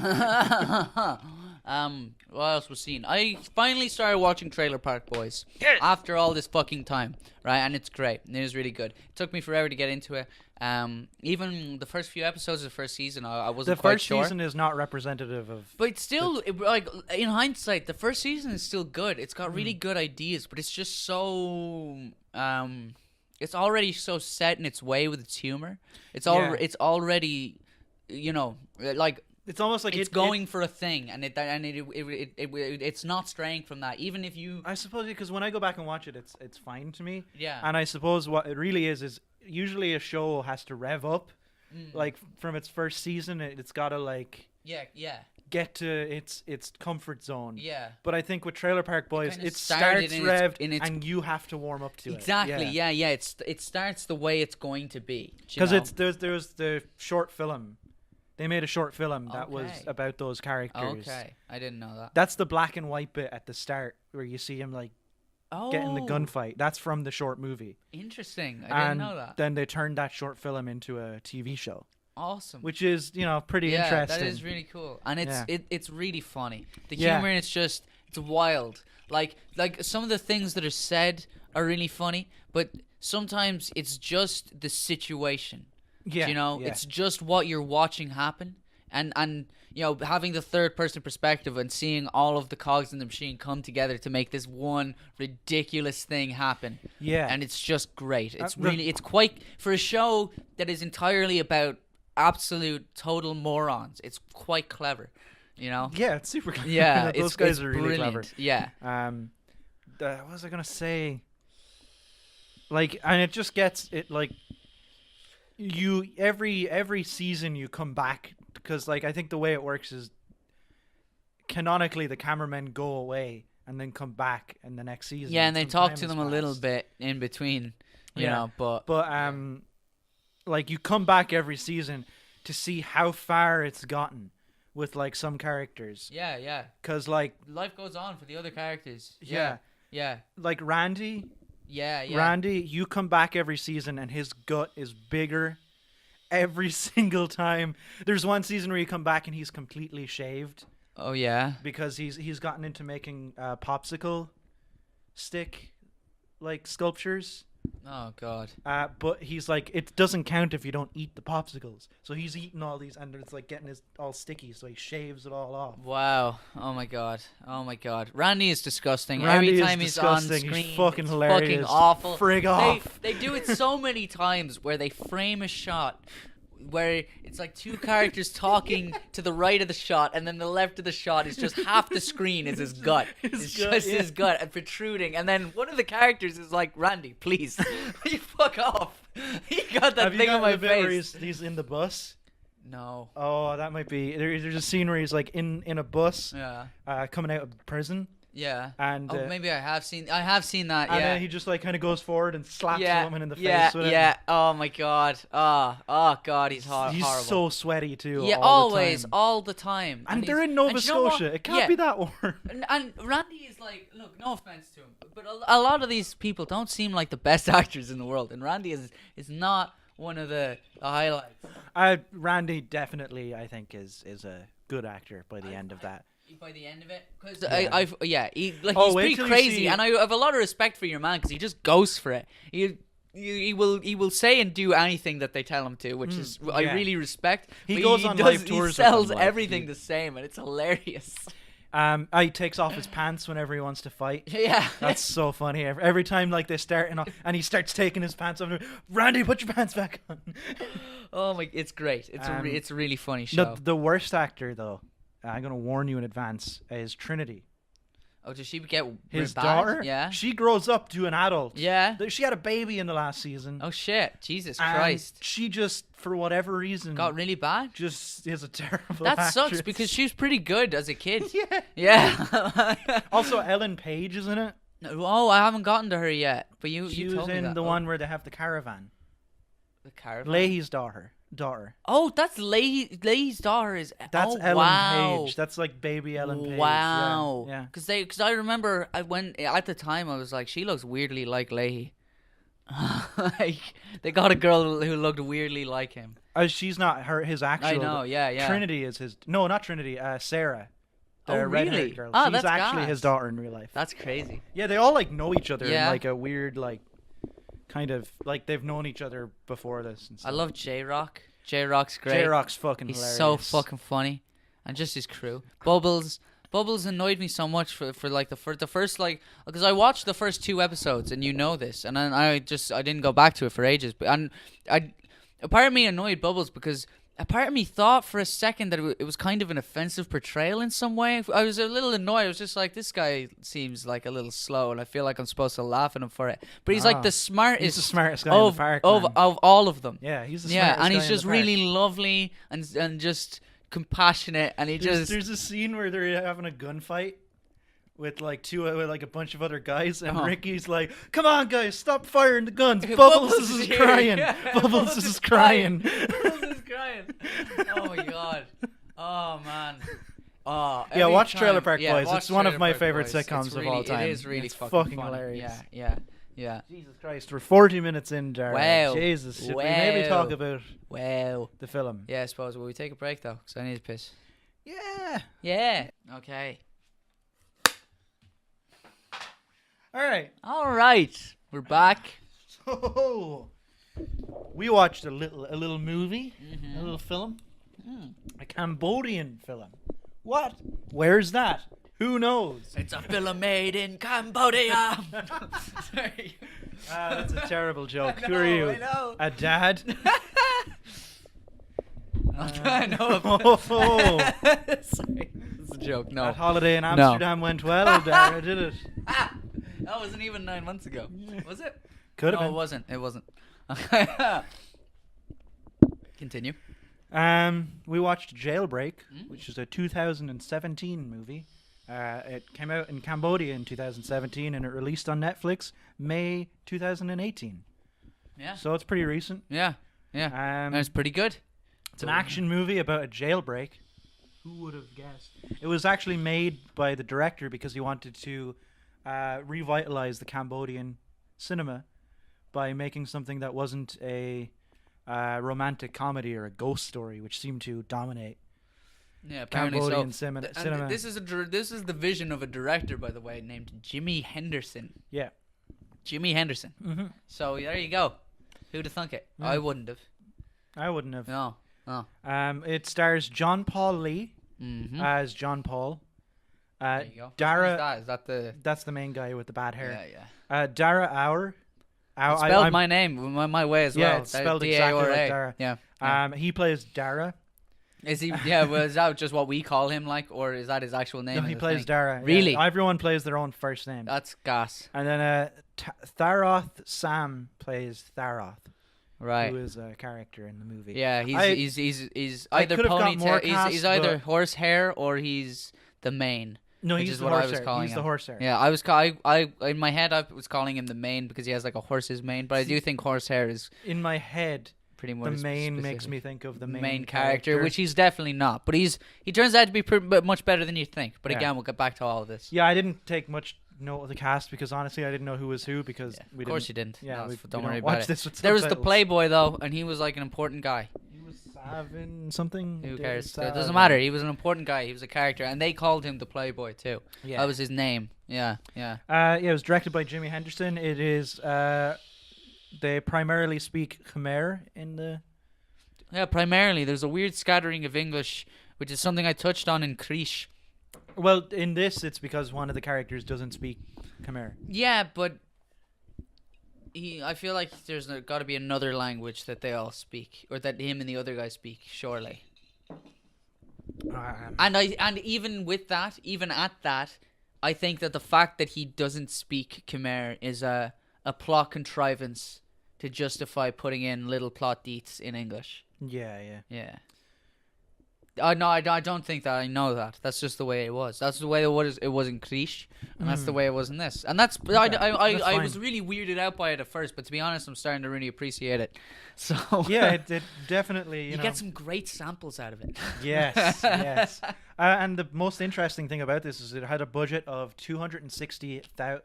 What else was seen? I finally started watching Trailer Park Boys after all this fucking time, right? And it's great. It was really good. It took me forever to get into it. Even the first few episodes of the first season, I wasn't The quite first sure. season is not representative of... But it's still, like, in hindsight, the first season is still good. It's got really good ideas, but it's just so... it's already so set in its way with its humor. It's it's already, you know, like... It's almost like it's going for a thing, and it's not straying from that. Even if you... I suppose, because when I go back and watch it, it's fine to me. Yeah. And I suppose what it really is usually a show has to rev up. Like, from its first season, it's got to, like... Yeah. get to its comfort zone. Yeah. But I think with Trailer Park Boys, kinda it started starts in revved, its and you have to warm up to exactly. it. Yeah. It starts the way it's going to be. Because there's the short film. They made a short film that was Okay. about those characters. Okay, I didn't know that. That's the black and white bit at the start where you see him like getting the gunfight. That's from the short movie. Interesting. I didn't know And that. then they turned that short film into a TV show, Awesome. which is pretty yeah, interesting. that is really cool, and it's really funny. The Yeah. humor, it's wild. Like some of the things that are said are really funny, but sometimes it's just the situation. Yeah, yeah. It's just what you're watching happen, and having the third person perspective and seeing all of the cogs in the machine come together to make this one ridiculous thing happen. Yeah. And it's just great. It's quite, for a show that is entirely about absolute total morons, it's quite clever, Yeah, it's super clever. Yeah, those guys it's are really brilliant. clever. Yeah. What was I gonna say? Like, and it just gets it like you every season you come back, because like I think the way it works is canonically the cameramen go away and then come back in the next season. Yeah, and they Some talk time to has them a little passed. bit in between, you Yeah. know, but like you come back every season to see how far it's gotten with like some characters, yeah. because like Life goes on for the other characters. yeah, Yeah. like Randy, Yeah. Randy, you come back every season and his gut is bigger every single time. There's one season where you come back and he's completely shaved Oh yeah. because he's gotten into making popsicle stick like sculptures. Oh god. But he's like, it doesn't count if you don't eat the popsicles. So he's eating all these and it's like getting his all sticky, so he shaves it all off. Wow. Oh my god. Randy is disgusting. Randy Every is time he's on disgusting. screen, He's fucking it's hilarious. fucking awful. Frig off. They do it so many times where they frame a shot where it's like two characters talking to the right of the shot, and then the left of the shot is just half the screen is his gut. It's just his gut and protruding, and then one of the characters is like, Randy, please, you fuck off. He got that Have thing you got on my the bit where face. he's in the bus? No. Oh, that might be. There's a scene where he's like in a bus, Yeah. coming out of prison, Yeah. and Maybe I have seen that. and Yeah. then he just like kind of goes forward and slaps a woman in the yeah, face with it. yeah. Oh my god. Oh god, he's horrible. He's so sweaty too. Yeah, all the always, time. all the time. And they're he's- in Nova and you know what? Scotia. It can't Yeah. be that warm. And Randy is like, look, no offense to him, but a lot of these people don't seem like the best actors in the world, and Randy is not one of the highlights. Randy definitely, I think, is a good actor by the end of that. By the end of it, because Yeah. he's Oh, wait pretty till you crazy, see- and I have a lot of respect for your man because he just goes for it. He will say and do anything that they tell him to, which is I yeah. really respect. He but goes on live tours He with sells them, like, everything the same, and it's hilarious. He takes off his pants whenever he wants to fight. Yeah, That's so funny. Every time like they start and he starts taking his pants off. Randy, put your pants back on. oh my, it's great. It's a really funny show. The worst actor though, I'm gonna warn you in advance, is Trinity. Oh, does she get His bad? daughter. Yeah. She grows up to an adult. Yeah. She had a baby in the last season. Oh shit! Jesus and Christ! She just, for whatever reason, Got really bad. just is a terrible. That actress. sucks because she was pretty good as a kid. Yeah. Yeah. Also, Ellen Page is in it. Oh, I haven't gotten to her yet. But She you was told me in that. the one where they have the caravan. The caravan. Leahy's daughter. Oh, that's Leahy's daughter. Is That's oh, Ellen wow. Page. That's like baby Ellen Page. Wow. Yeah. Because I remember at the time I was like, she looks weirdly like Leahy. Like they got a girl who looked weirdly like him. She's not his actual. I know. Yeah. Trinity is his. No, not Trinity. Sarah. The Oh, redhaired really? girl. Oh, She's that's actually gas. his daughter in real life. That's crazy. Yeah, they all like know each other in Yeah. like a weird like kind of like they've known each other before this. And I stuff. love J-Rock. J-Rock's great. J-Rock's fucking He's hilarious. so fucking funny, and just his crew. Bubbles annoyed me so much for like the first like because I watched the first 2 episodes and you know this, and then I didn't go back to it for ages. But a part of me annoyed Bubbles because a part of me thought for a second that it was kind of an offensive portrayal in some way. I was a little annoyed. I was just like, this guy seems like a little slow, and I feel like I'm supposed to laugh at him for it. But he's like the smartest. He's the smartest guy in the park, of man. all of them. Yeah, he's the Yeah, smartest and guy he's in the just park. really lovely and just compassionate, and he just There's a scene where they're having a gunfight with like a bunch of other guys, and Ricky's like, "Come on, guys, stop firing the guns. Bubbles is here." crying. Yeah. Bubbles is crying." Bubbles is crying. Oh my god. Oh man. Oh, Yeah, watch time- Trailer Park yeah, Boys. watch It's one of Trailer my Park favorite Boys. sitcoms It's of really- all time. It is really It's fucking fucking funny. hilarious. Yeah. Jesus Christ, we're 40 minutes in, Dara. Wow. Jesus, should we maybe talk about Wow. the film? Yeah, I suppose. Will we take a break though? Because I need to piss. Yeah. Yeah. Okay. All right. All right. We're back. So we watched a little movie, Mm-hmm. a little film, a Cambodian film. What? Where's that? Who knows? It's a film made in Cambodia. Sorry. That's a terrible joke. I Who are you? know, I know. A dad? I know. Oh, Sorry. It's a joke. No. that holiday in Amsterdam went well, Dara, did it? That wasn't even 9 months ago. Was it? Could have No, been. it wasn't. It wasn't. Continue. We watched Jailbreak, which is a 2017 movie. It came out in Cambodia in 2017, and it released on Netflix May 2018. Yeah. So it's pretty recent. Yeah. Yeah. And it's pretty good. It's an action movie about a jailbreak. Who would have guessed? It was actually made by the director because he wanted to revitalize the Cambodian cinema by making something that wasn't a romantic comedy or a ghost story, which seemed to dominate Yeah, apparently Cambodian so. cinema. This is this is the vision of a director, by the way, named Jimmy Henderson. Yeah. Jimmy Henderson. Mm-hmm. So there you go. Who'd have thunk it? I wouldn't have. I wouldn't have. No. No. It stars John Paul Lee Mm-hmm. as John Paul. There you go. Dara, Which one is that? Is that the? that's the main guy with the bad hair. Yeah. Dara Auer. It spelled my name my way as well. Yeah, it's spelled exactly like D-A-R-A. Dara. Yeah. He plays Dara. Is he? Yeah. Well, is that just what we call him, like, or is that his actual name? No, in he the plays thing? Dara. Really? Yeah, everyone plays their own first name. That's gas. And then Tharoth Sam plays Tharoth, Right. who is a character in the movie. Yeah. He's I either could have got more ponytail. He's either cast, horsehair or he's the main. No, which he's is the what I was horsehair. calling He's him. the horsehair. Yeah, I was I in my head I was calling him the main because he has like a horse's mane, but I do think horsehair is In my head, pretty the much main makes specific. me think of the main character, which he's definitely not. But he turns out to be much better than you think. But Yeah. again, we'll get back to all of this. Yeah, I didn't take much note of the cast because honestly, I didn't know who was who because Yeah, we of course didn't. you didn't. Yeah, No, we don't we worry watch about it. this with There was the subtitles. Playboy though, and he was like an important guy. He was Savin something. Who David cares? It Savin. doesn't matter. He was an important guy. He was a character, and they called him the Playboy too. Yeah. That was his name. Yeah. It was directed by Jimmy Henderson. It is. They primarily speak Khmer in the. Yeah, primarily. There's a weird scattering of English, which is something I touched on in Krish. Well, in this, it's because one of the characters doesn't speak Khmer. Yeah, but I feel like there's got to be another language that they all speak, or that him and the other guy speak, surely. And even with that, even at that, I think that the fact that he doesn't speak Khmer is a plot contrivance to justify putting in little plot deets in English. Yeah. Yeah. No, I don't think that. I know that. That's just the way it was. That's the way it was in Krish, and that's the way it was in this. And that's I was really weirded out by it at first, but to be honest, I'm starting to really appreciate it. So Yeah, it definitely. you get some great samples out of it. Yes. And the most interesting thing about this is it had a budget of $260,000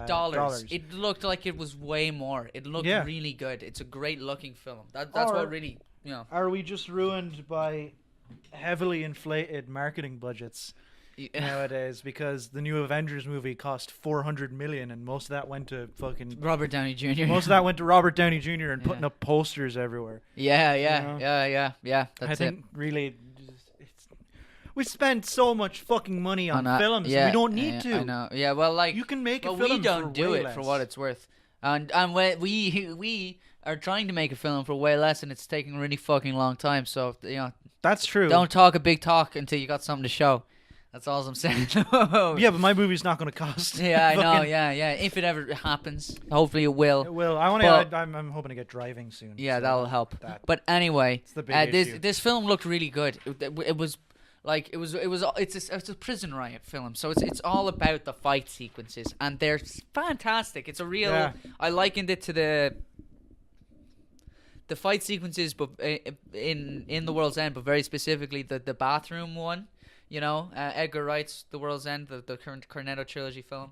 dollars. It looked like it was way more. It looked Yeah. really good. It's a great looking film. That's Or- what really, Are we just ruined by heavily inflated marketing budgets nowadays? Because the new Avengers movie cost $400 million, and most of that went to fucking. Robert Downey Jr. Most of that went to Robert Downey Jr. and putting up posters everywhere. Yeah. That's I think really, we spend so much fucking money on films. Yeah, and we don't need to. I know. Yeah, well, like You can make a but film. we don't for do way it less. for what it's worth. And we are trying to make a film for way less, and it's taking a really fucking long time. So That's true. don't talk a big talk until you got something to show. That's all I'm saying. Yeah, but my movie's not going to cost. Yeah, I know. fucking- Yeah. If it ever happens, hopefully it will. It will. I'm hoping to get driving soon. Yeah, so that'll help. that- But anyway, It's the big issue. this film looked really good. It was like it's a prison riot film, so it's all about the fight sequences, and they're fantastic. It's a real. Yeah. I likened it to the fight sequences, but in The World's End, but very specifically the bathroom one. You know, Edgar Wright's The World's End, the current Cornetto trilogy film.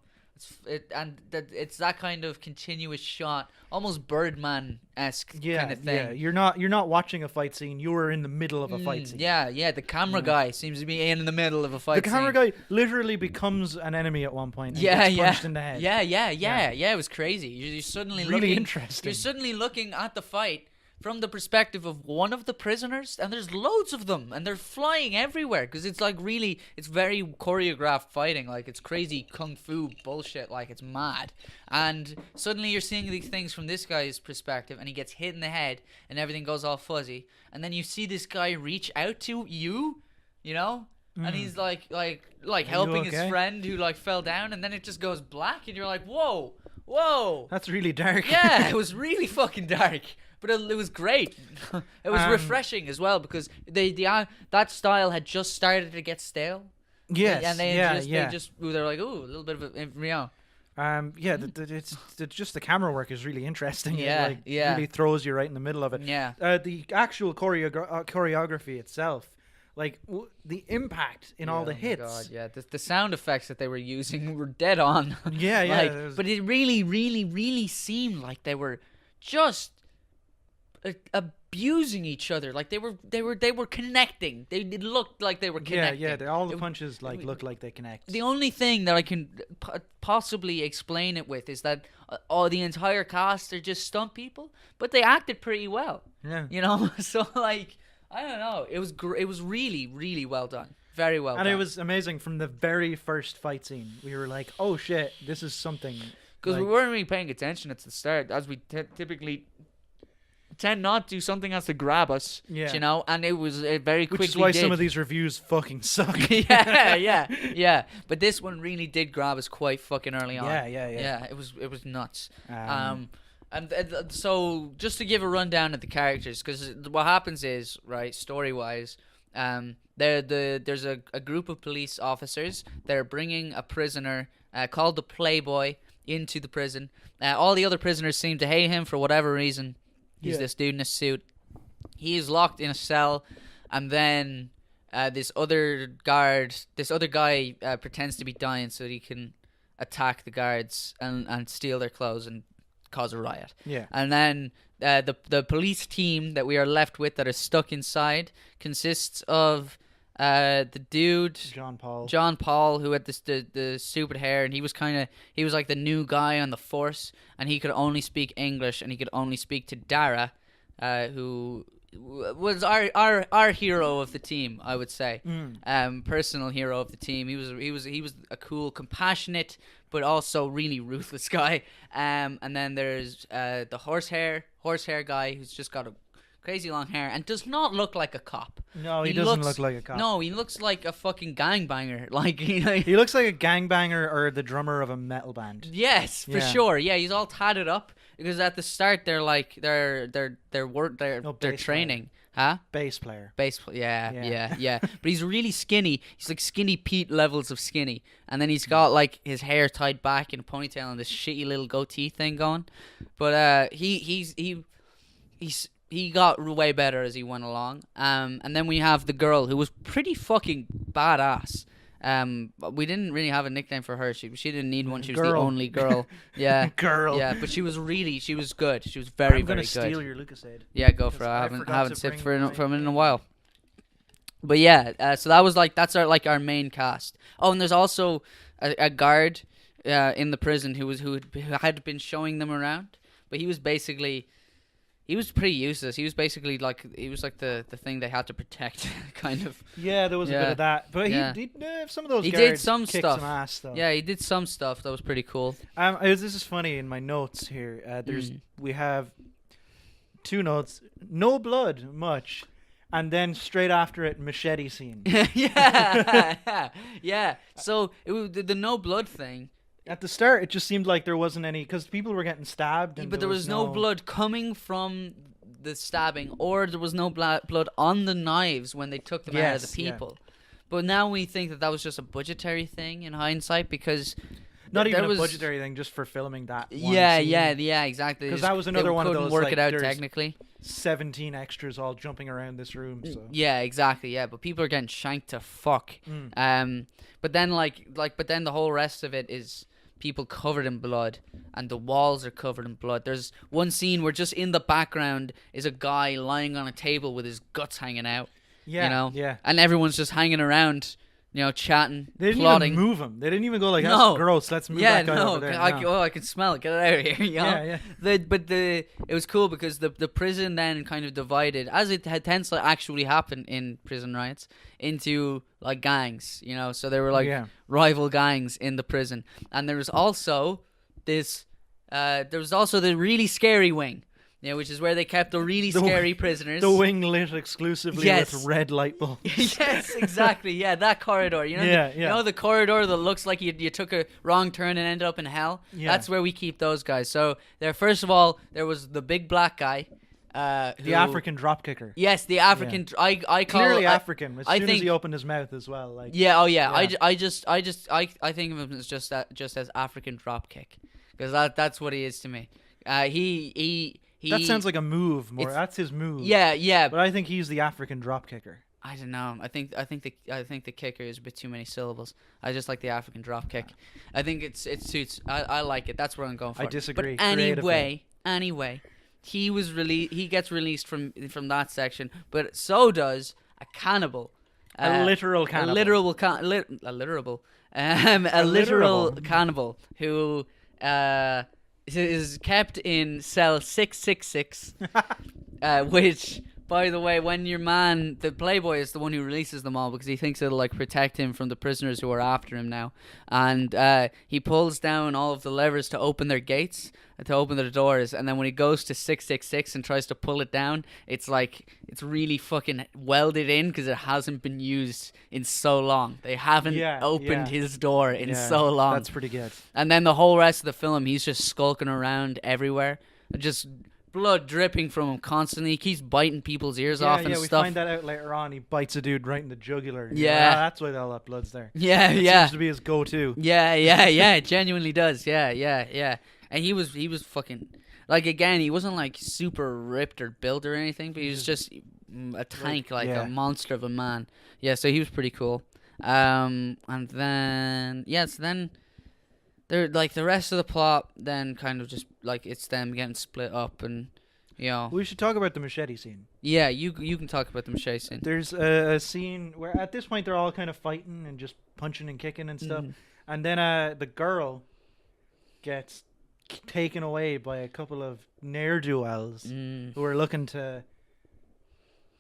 It's that kind of continuous shot, almost Birdman-esque kind of thing. Yeah, you're not watching a fight scene. You are in the middle of a fight scene. Yeah. The camera guy seems to be in the middle of a fight. The camera guy literally becomes an enemy at one point. And Yeah, gets punched in the head. Yeah. It was crazy. You're suddenly Really looking. interesting. You're suddenly looking at the fight from the perspective of one of the prisoners, and there's loads of them, and they're flying everywhere because it's like really, it's very choreographed fighting, like it's crazy kung fu bullshit, like it's mad. And suddenly you're seeing these things from this guy's perspective, and he gets hit in the head, and everything goes all fuzzy, and then you see this guy reach out to you know, and he's like helping his okay? friend who like fell down, and then it just goes black, and you're like, whoa. That's really dark. Yeah, it was really fucking dark. But it was great. It was refreshing as well because that style had just started to get stale. Yes. And they were like, ooh, a little bit of a, it's just the camera work is really interesting. Yeah, It really throws you right in the middle of it. Yeah. The actual choreography itself, like the impact in all the hits. God, yeah, the sound effects that they were using were dead on. Yeah. But it really, really, really seemed like they were just abusing each other. Like they were connecting. It looked like they were connecting. Yeah. All the punches look like they connect. The only thing that I can possibly explain it with is that the entire cast are just stunt people, but they acted pretty well. Yeah. You know, so like I don't know. It was really, really well done. Very well done. And it was amazing from the very first fight scene. We were like, oh shit, this is something. Because we weren't really paying attention at the start, as we typically tend not to. Something has to grab us, you know, and it was very quickly. Which is why some of these reviews fucking suck. yeah. But this one really did grab us quite fucking early on. Yeah. It was nuts. So just to give a rundown of the characters, because what happens is, right, story wise, there's a group of police officers. They're bringing a prisoner called the Playboy into the prison. All the other prisoners seem to hate him for whatever reason. He's this dude in a suit. He is locked in a cell, and then this other guy pretends to be dying so that he can attack the guards and steal their clothes and cause a riot. Yeah. And then the police team that we are left with that is stuck inside consists of the dude John Paul, who had the stupid hair, and he was like the new guy on the force, and he could only speak English, and he could only speak to Dara, who was our hero of the team, I would say. Personal hero of the team. He was a cool, compassionate, but also really ruthless guy. And then there's the horsehair guy who's just got a crazy long hair and does not look like a cop. No, he doesn't look like a cop. No, he looks like a fucking gangbanger. Like, you know, he looks like a gangbanger or the drummer of a metal band. Yes, for sure. Yeah, he's all tatted up because at the start they're training. Huh? Bass player. Yeah. But he's really skinny. He's like Skinny Pete levels of skinny. And then he's got like his hair tied back in a ponytail and this shitty little goatee thing going. But he got way better as he went along. And then we have the girl who was pretty fucking badass. We didn't really have a nickname for her. She didn't need one. She was the only girl. Yeah. Girl. Yeah, but she was good. She was very, I'm very gonna good. steal your Lucasade. Yeah, go for it. I haven't sipped from it in a while. But yeah, so that's our main cast. Oh, and there's also a guard in the prison who had been showing them around, but he was pretty useless. He was basically like the thing they had to protect, kind of. Yeah, there was a bit of that, but he some of those. He guards did some kicked stuff. Some ass, though. Yeah, he did some stuff that was pretty cool. This is funny in my notes here. We have 2 notes. No blood, much, and then straight after it, machete scene. Yeah. So the no blood thing. At the start, it just seemed like there wasn't any, because people were getting stabbed. And but there was no blood coming from the stabbing, or there was no blood on the knives when they took them out of the people. Yeah. But now we think that was just a budgetary thing in hindsight, because not even a budgetary thing, just for filming that one scene. Yeah, exactly. Because that was another one of those, work like, it out technically. 17 extras all jumping around this room. So. Yeah, exactly. Yeah, but people are getting shanked to fuck. But then but then the whole rest of it is people covered in blood, and the walls are covered in blood. There's one scene where just in the background is a guy lying on a table with his guts hanging out. Yeah, you know? Yeah. And everyone's just hanging around, chatting, they didn't plotting. even move him. They didn't even go like, that's gross, let's move that guy over there. I can smell it. Get it out of here. You know? Yeah. It was cool because the prison then kind of divided, as it tends to actually happen in prison riots, into like gangs. So there were like rival gangs in the prison, and there was also this. There was also the really scary wing. Which is where they kept the really scary prisoners. The wing lit exclusively with red light bulbs. Yes, exactly. Yeah, that corridor. You know the corridor that looks like you took a wrong turn and ended up in hell? Yeah. That's where we keep those guys. So first of all, there was the big black guy. The African dropkicker. Yes, the African. Yeah. I call clearly African. As soon as he opened his mouth as well. Like. Yeah. Oh yeah. I think of him as just as African dropkick, because that's what he is to me. That sounds like a move more. That's his move. Yeah. But I think he's the African drop kicker. I don't know. I think the kicker is a bit too many syllables. I just like the African drop kick. I think it suits. I like it. That's what I'm going for. I disagree. But anyway, he gets released from that section, but so does a cannibal. A literal cannibal. A literal cannibal who is kept in cell 666, which, by the way, when your man, the Playboy, is the one who releases them all because he thinks it'll like protect him from the prisoners who are after him now, and he pulls down all of the levers to open their gates, to open their doors, and then when he goes to 666 and tries to pull it down, it's really fucking welded in because it hasn't been used in so long. They haven't opened his door in so long. That's pretty good. And then the whole rest of the film, he's just skulking around everywhere, just blood dripping from him constantly. He keeps biting people's ears off and stuff. Yeah, we find that out later on. He bites a dude right in the jugular. Yeah. That's why all that blood's there. Yeah, it seems to be his go-to. Yeah, it genuinely does. Yeah. And he was fucking, like, again, he wasn't like super ripped or built or anything, but he was just a tank, a monster of a man. Yeah, so he was pretty cool. And then they're like the rest of the plot then kind of just like it's them getting split up, and we should talk about the machete scene. Yeah, you can talk about the machete scene. There's a scene where at this point they're all kind of fighting and just punching and kicking and stuff, and then the girl gets taken away by a couple of ne'er-do-wells who are looking to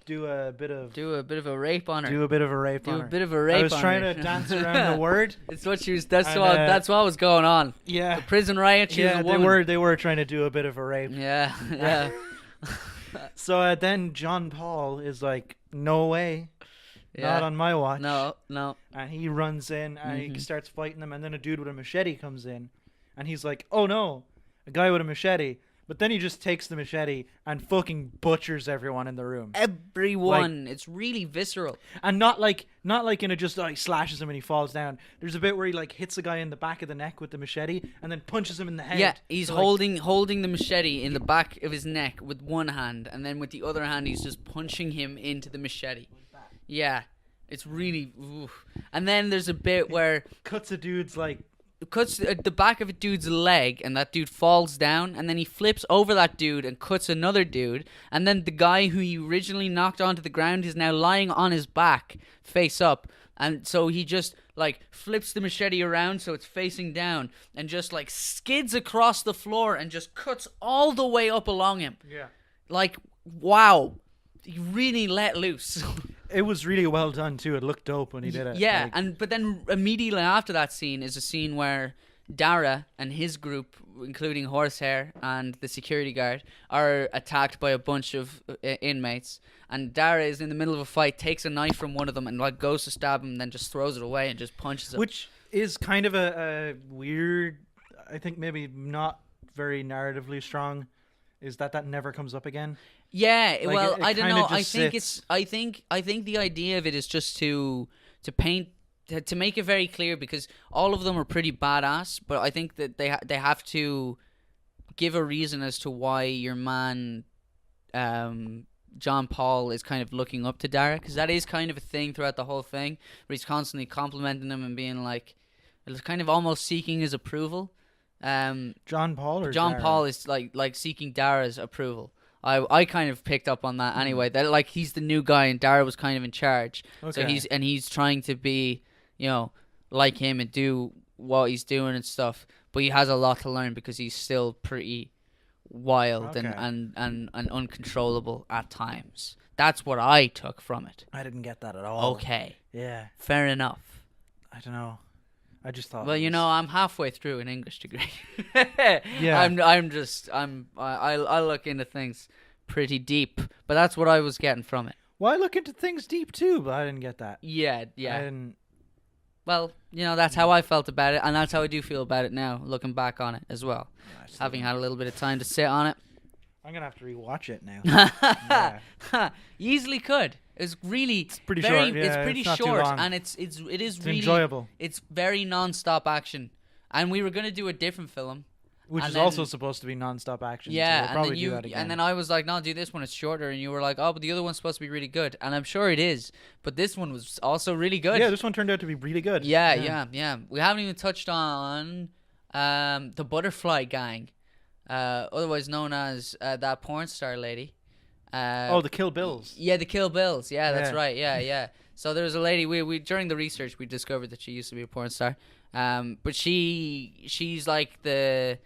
do a bit of a rape on her. I was trying to dance around the word. It's what she was. That's what was going on. Yeah, the prison riot. She was a woman. They were trying to do a bit of a rape. Yeah. So then John Paul is like, no way. Not on my watch. No. And he runs in and he starts fighting them, and then a dude with a machete comes in. And he's like, oh no, a guy with a machete. But then he just takes the machete and fucking butchers everyone in the room. Everyone. It's really visceral. And not like in a just like slashes him and he falls down. There's a bit where he like hits a guy in the back of the neck with the machete and then punches him in the head. Yeah, he's holding the machete in the back of his neck with one hand, and then with the other hand he's just punching him into the machete. Yeah. It's really... Oof. And then there's a bit where... cuts a dude's like... cuts the back of a dude's leg, and that dude falls down, and then he flips over that dude and cuts another dude, and then the guy who he originally knocked onto the ground is now lying on his back face up, and so he just like flips the machete around so it's facing down and just like skids across the floor and just cuts all the way up along him. Like, wow, he really let loose. It was really well done too. It looked dope when he did it. Yeah, but then immediately after that scene is a scene where Dara and his group including Horsehair and the security guard, are attacked by a bunch of inmates. And Dara is in the middle of a fight, takes a knife from one of them and like goes to stab him, and then just throws it away and just punches him. Which is kind of a weird, I think maybe not very narratively strong, is that never comes up again. Yeah, Like, well, it I don't kinda know. just sits. I think the idea of it is just to paint, to make it very clear, because all of them are pretty badass, but I think that they have to give a reason as to why your man John Paul is kind of looking up to Dara, because that is kind of a thing throughout the whole thing, where he's constantly complimenting him and being like, it's kind of almost seeking his approval. John Paul or John Dara? Paul is like seeking Dara's approval. I kind of picked up on that anyway. That like he's the new guy and Dara was kind of in charge. Okay. So he's trying to be, like him and do what he's doing and stuff. But he has a lot to learn because he's still pretty wild Okay. and uncontrollable at times. That's what I took from it. I didn't get that at all. Okay, Yeah. fair enough. I don't know. I just thought. Well, it was- I'm halfway through an English degree. Yeah. I look into things pretty deep, but that's what I was getting from it. Well, I look into things deep too, but I didn't get that. Yeah. I didn't. Well, that's how I felt about it, and that's how I do feel about it now, looking back on it as well, I just having didn't- had a little bit of time to sit on it. I'm gonna have to rewatch it now. Yeah. You easily could. It's really pretty very, short, It's yeah, pretty it's not too short, long. and it is really enjoyable. It's very non-stop action, and we were gonna do a different film. Which And is then- also supposed to be non-stop action. so Yeah, we'll and probably then do that again. and then I was like, no, do this one. It's shorter, and you were like, oh, but the other one's supposed to be really good, and I'm sure it is. But this one was also really good. Yeah, this one turned out to be really good. Yeah. We haven't even touched on the Butterfly Gang, otherwise known as that porn star lady. The Kill Bills. Yeah, the Kill Bills. Yeah, that's Yeah. right. Yeah. So there's a lady. We during the research we discovered that she used to be a porn star. But she's like the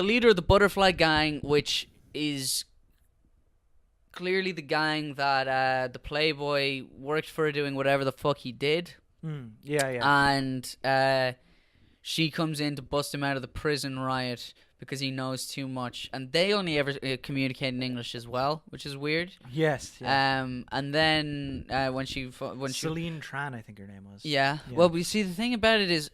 leader of the Butterfly Gang, which is clearly the gang that the Playboy worked for, doing whatever the fuck he did. Yeah. And she comes in to bust him out of the prison riot because he knows too much, and they only ever communicate in English as well, which is weird. Yes. Yeah. And then when she Celine Tran, I think her name was. yeah. Well, you see, the thing about it is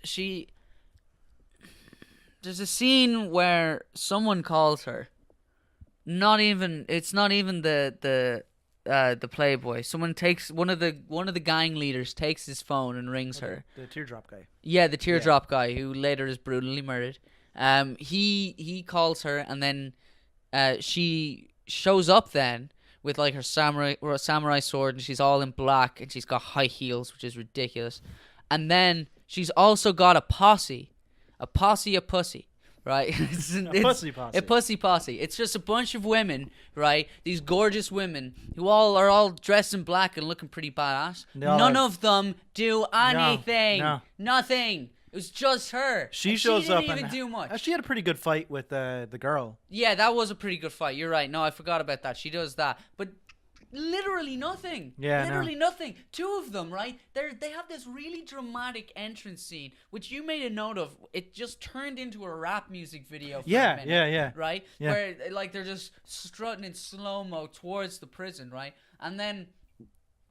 there's a scene where someone calls her. It's not even the Playboy. Someone takes one of the gang leaders takes his phone and rings her. The teardrop guy. Yeah, the teardrop guy who later is brutally murdered. He calls her, and then she shows up then with like her samurai sword, and she's all in black, and she's got high heels, which is ridiculous. And then she's also got a posse of pussy, right? Pussy posse. A pussy posse. It's just a bunch of women, right? These gorgeous women who are all dressed in black and looking pretty badass. No, None of them do anything. no. Nothing. It was just her. She And shows she didn't up even and do much. she had a pretty good fight with the girl. Yeah, that was a pretty good fight. You're right. No, I forgot about that. She does that, but literally nothing. Yeah, literally nothing. Two of them, right? They have this really dramatic entrance scene, which you made a note of. It just turned into a rap music video. For a minute, Yeah. Right? Yeah. Where like they're just strutting in slow mo towards the prison, right? And then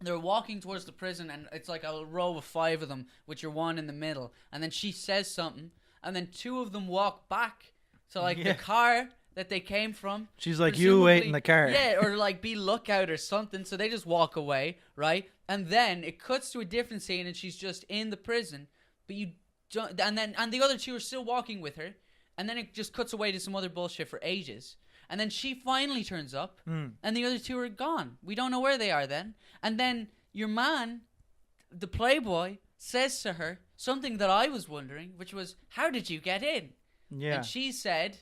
they're walking towards the prison, and it's like a row of 5 of them, with your one in the middle. And then she says something, and then 2 of them walk back to like the Yeah. car that they came from. She's like, you wait in the car. Yeah, or like be lookout or something. So they just walk away, right? And then it cuts to a different scene, and she's just in the prison. But you don't, and the other 2 are still walking with her. And then it just cuts away to some other bullshit for ages. And then she finally turns up, and the other 2 are gone. We don't know where they are then. And then your man, the Playboy, says to her something that I was wondering, which was, how did you get in? Yeah. And she said,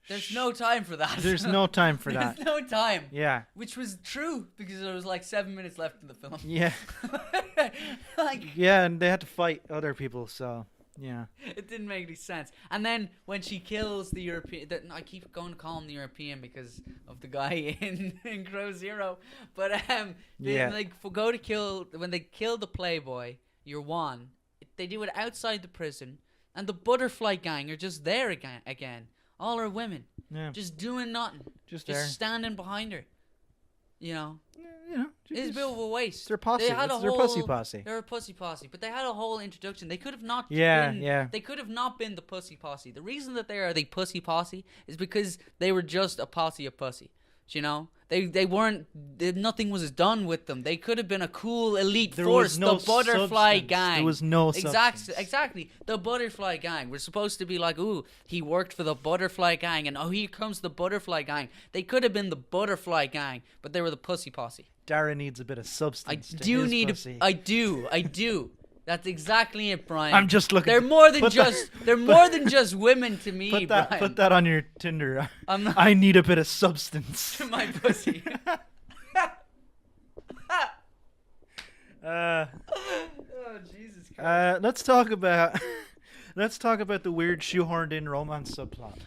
there's no time for that. There's no time for There's that. no time. Yeah. Which was true, because there was like 7 minutes left in the film. Yeah. Like, Yeah, and they had to fight other people, so yeah. it didn't make any sense. And then when she kills the European, I keep going to call him the European because of the guy in Crow Zero. But Yeah. when they kill the Playboy, you're one. They do it outside the prison. And the Butterfly Gang are just there again. All are women. Yeah. Just doing nothing. Just there. Standing behind her. You know? It's a just- bit of a waste. It's their posse. They had It's a their whole, pussy posse. They're a pussy posse. But they had a whole introduction. They could have not Yeah. They could have not been the pussy posse. The reason that they are the pussy posse is because they were just a posse of pussy. You know? They weren't... nothing was done with them. They could have been a cool elite force. Was no the Butterfly substance. Gang. There was no substance. Exactly. The Butterfly Gang. We're supposed to be like, ooh, he worked for the Butterfly Gang, and oh, here comes the Butterfly Gang. They could have been the Butterfly Gang, but they were the pussy posse. Dara needs a bit of substance. I do. That's exactly it, Brian. I'm just looking. They're more than just women to me, Brian. Put that on your Tinder. I'm not I need a bit of substance. my pussy. Oh, Jesus Christ. Let's talk about the weird shoehorned in romance subplot.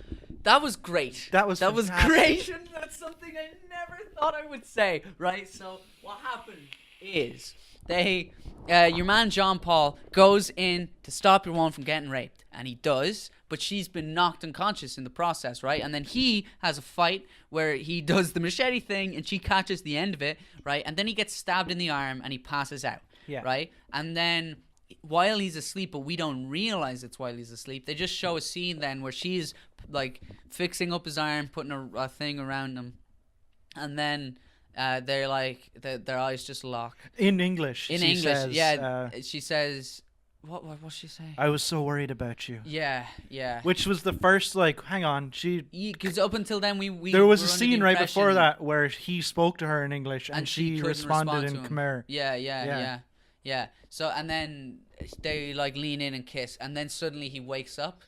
That was great. That was great. And that's something I never thought I would say, right? So what happened is your man John Paul goes in to stop your woman from getting raped, and he does, but she's been knocked unconscious in the process, right? And then he has a fight where he does the machete thing, and she catches the end of it, right? And then he gets stabbed in the arm, and he passes out, right? And then while he's asleep, but we don't realize it's while he's asleep, they just show a scene then where she's like fixing up his arm, putting a thing around him, and then they're like their eyes just lock. In English. She says, she says, what's she saying? I was so worried about you. Yeah. Which was the first, like, hang on, because up until then we there was a were under scene the right before impression- that where he spoke to her in English and she couldn't responded respond in to him. Khmer. Yeah. So and then they like lean in and kiss, and then suddenly he wakes up,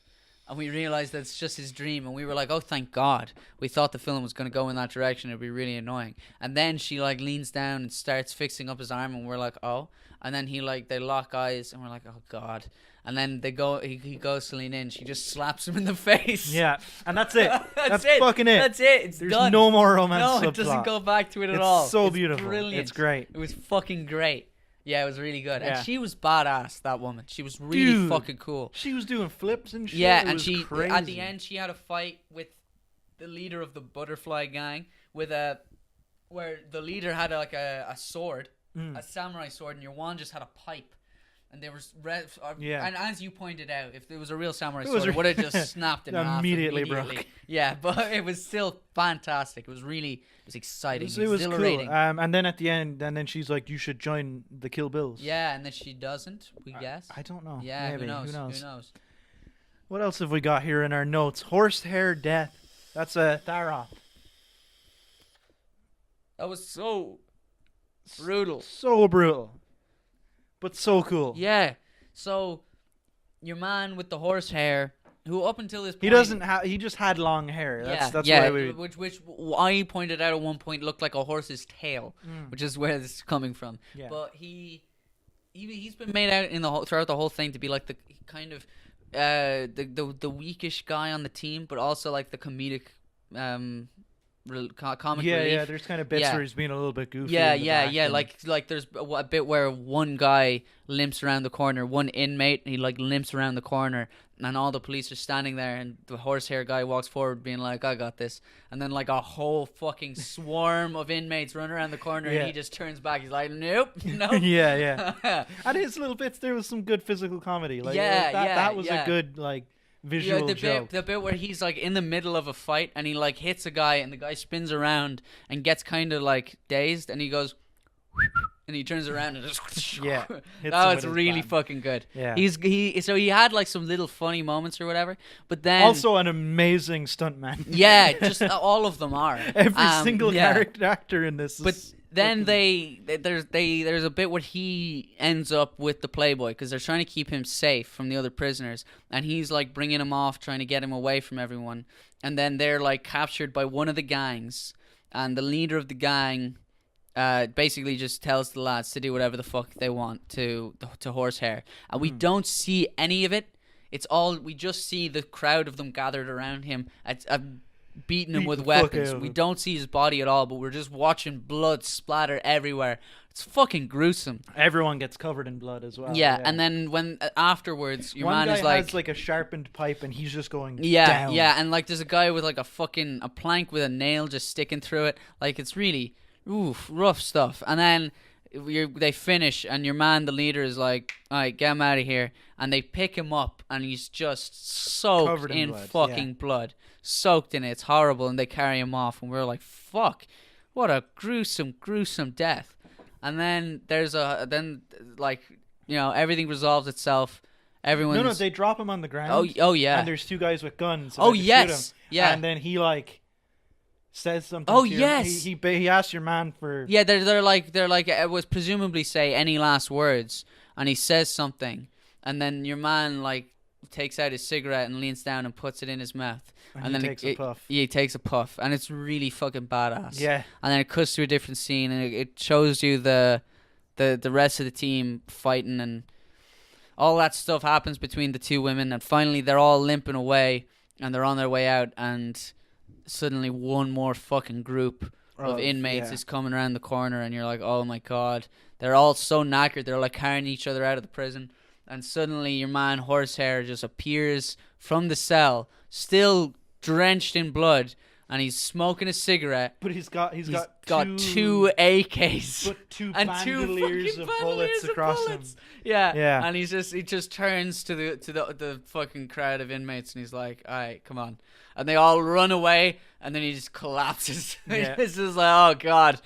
and we realize that it's just his dream, and we were like, oh, thank God. We thought the film was going to go in that direction. It'd be really annoying. And then she like leans down and starts fixing up his arm, and we're like, oh. And then they lock eyes, and we're like, oh God. And then he goes to lean in. She just slaps him in the face. Yeah, and that's it. That's it. fucking it. That's it. It's There's done. no more romance. No, it subplot. doesn't go back to it at It's all. so It's beautiful. Brilliant. It's great. It was fucking great. Yeah, it was really good. Yeah. And she was badass, that woman. She was really fucking cool. She was doing flips and shit. Yeah, It and was she crazy. at the end she had a fight with the leader of the Butterfly Gang where the leader had a sword, a samurai sword, and your one just had a pipe. And there was and as you pointed out, if there was a real samurai sword, it would have just snapped in half Immediately broke. Yeah, but it was still fantastic. It was exciting. It was exhilarating. cool. And then at the end, then she's like, "You should join the Kill Bills." Yeah, and then she doesn't. We guess. I don't know. Yeah, Maybe. Who knows? What else have we got here in our notes? Horsehair death. That's a Tharop. That was so brutal. So brutal. But so cool. Yeah. So your man with the horsehair, who up until this point he just had long hair. That's yeah, why we which I pointed out at one point looked like a horse's tail, which is where this is coming from. Yeah. But he's been made out throughout the whole thing to be like the kind of the weakish guy on the team, but also like the comedic comic relief. Yeah, there's kind of bits where he's being a little bit goofy. Yeah. Like there's a bit where one guy limps around the corner, one inmate, he like limps around the corner, and all the police are standing there, and the horsehair guy walks forward being like, I got this. And then like a whole fucking swarm of inmates run around the corner, and he just turns back. He's like, nope. yeah. And his little bits, there was some good physical comedy. Like, that was a good like visual joke. The bit where he's like in the middle of a fight and he like hits a guy and the guy spins around and gets kind of like dazed and he goes and he turns around and just that was really fucking good. Yeah. He had like some little funny moments or whatever, but then also an amazing stuntman. Yeah, just all of them are. Every single character actor in this. But then there's a bit where he ends up with the Playboy because they're trying to keep him safe from the other prisoners, and he's like bringing him off, trying to get him away from everyone. And then they're like captured by one of the gangs, and the leader of the gang basically just tells the lads to do whatever the fuck they want to Horsehair, and we don't see any of it. It's all we just see the crowd of them gathered around him. beating him Beat with the fuck weapons. out of We him. don't see his body at all, but we're just watching blood splatter everywhere. It's fucking gruesome. Everyone gets covered in blood as well. Yeah, and then when afterwards, your one man guy is like, has like a sharpened pipe, and he's just going yeah, down. yeah, and like there's a guy with like a plank with a nail just sticking through it. Like it's really, rough stuff. And then they finish, and your man, the leader, is like, all right, get him out of here. And they pick him up, and he's just soaked Covered in in blood, fucking blood, soaked in it. It's horrible, and they carry him off, and we're like, fuck, what a gruesome, gruesome death. And then everything resolves itself. Everyone's No, they drop him on the ground. Oh yeah. And there's two guys with guns. Oh about to shoot yes. him. Yeah. And then he like says something. Oh to your- yes. He asks your man for. Yeah, they're like it was presumably say any last words, and he says something, and then your man like takes out his cigarette and leans down and puts it in his mouth, And and he then takes a puff. Yeah, he takes a puff, and it's really fucking badass. Yeah. And then it cuts to a different scene, and it shows you the rest of the team fighting, and all that stuff happens between the two women, and finally they're all limping away, and they're on their way out, and suddenly one more fucking group of inmates is coming around the corner, and you're like, oh my god, they're all so knackered, they're like carrying each other out of the prison, and suddenly your man Horsehair just appears from the cell, still drenched in blood, and he's smoking a cigarette. But he's got two AKs but two and bandoliers two of fucking bullets across him. Yeah, and he just turns to the fucking crowd of inmates, and he's like, all right, come on. And they all run away, and then he just collapses. Yeah. It's just like, oh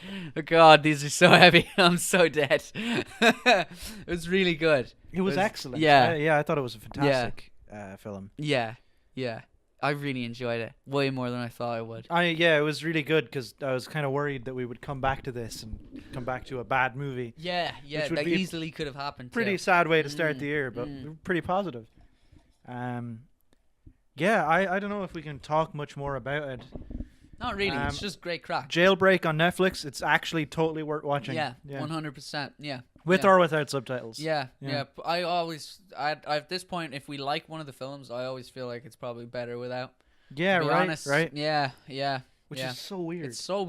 god, these are so heavy. I'm so dead. It was really good. It was excellent. Yeah. I thought it was a fantastic film. Yeah. I really enjoyed it. Way more than I thought I would. It was really good because I was kind of worried that we would come back to this and come back to a bad movie. Yeah, Which would that be a easily could have happened. Pretty too. sad way to start the year, but pretty positive. I don't know if we can talk much more about it. Not really. It's just great crack. Jailbreak on Netflix. It's actually totally worth watching. Yeah, 100%. Yeah. With or without subtitles. Yeah. I at this point, if we like one of the films, I always feel like it's probably better without. Yeah, to be right, honest. right. Yeah. Which is so weird. It's so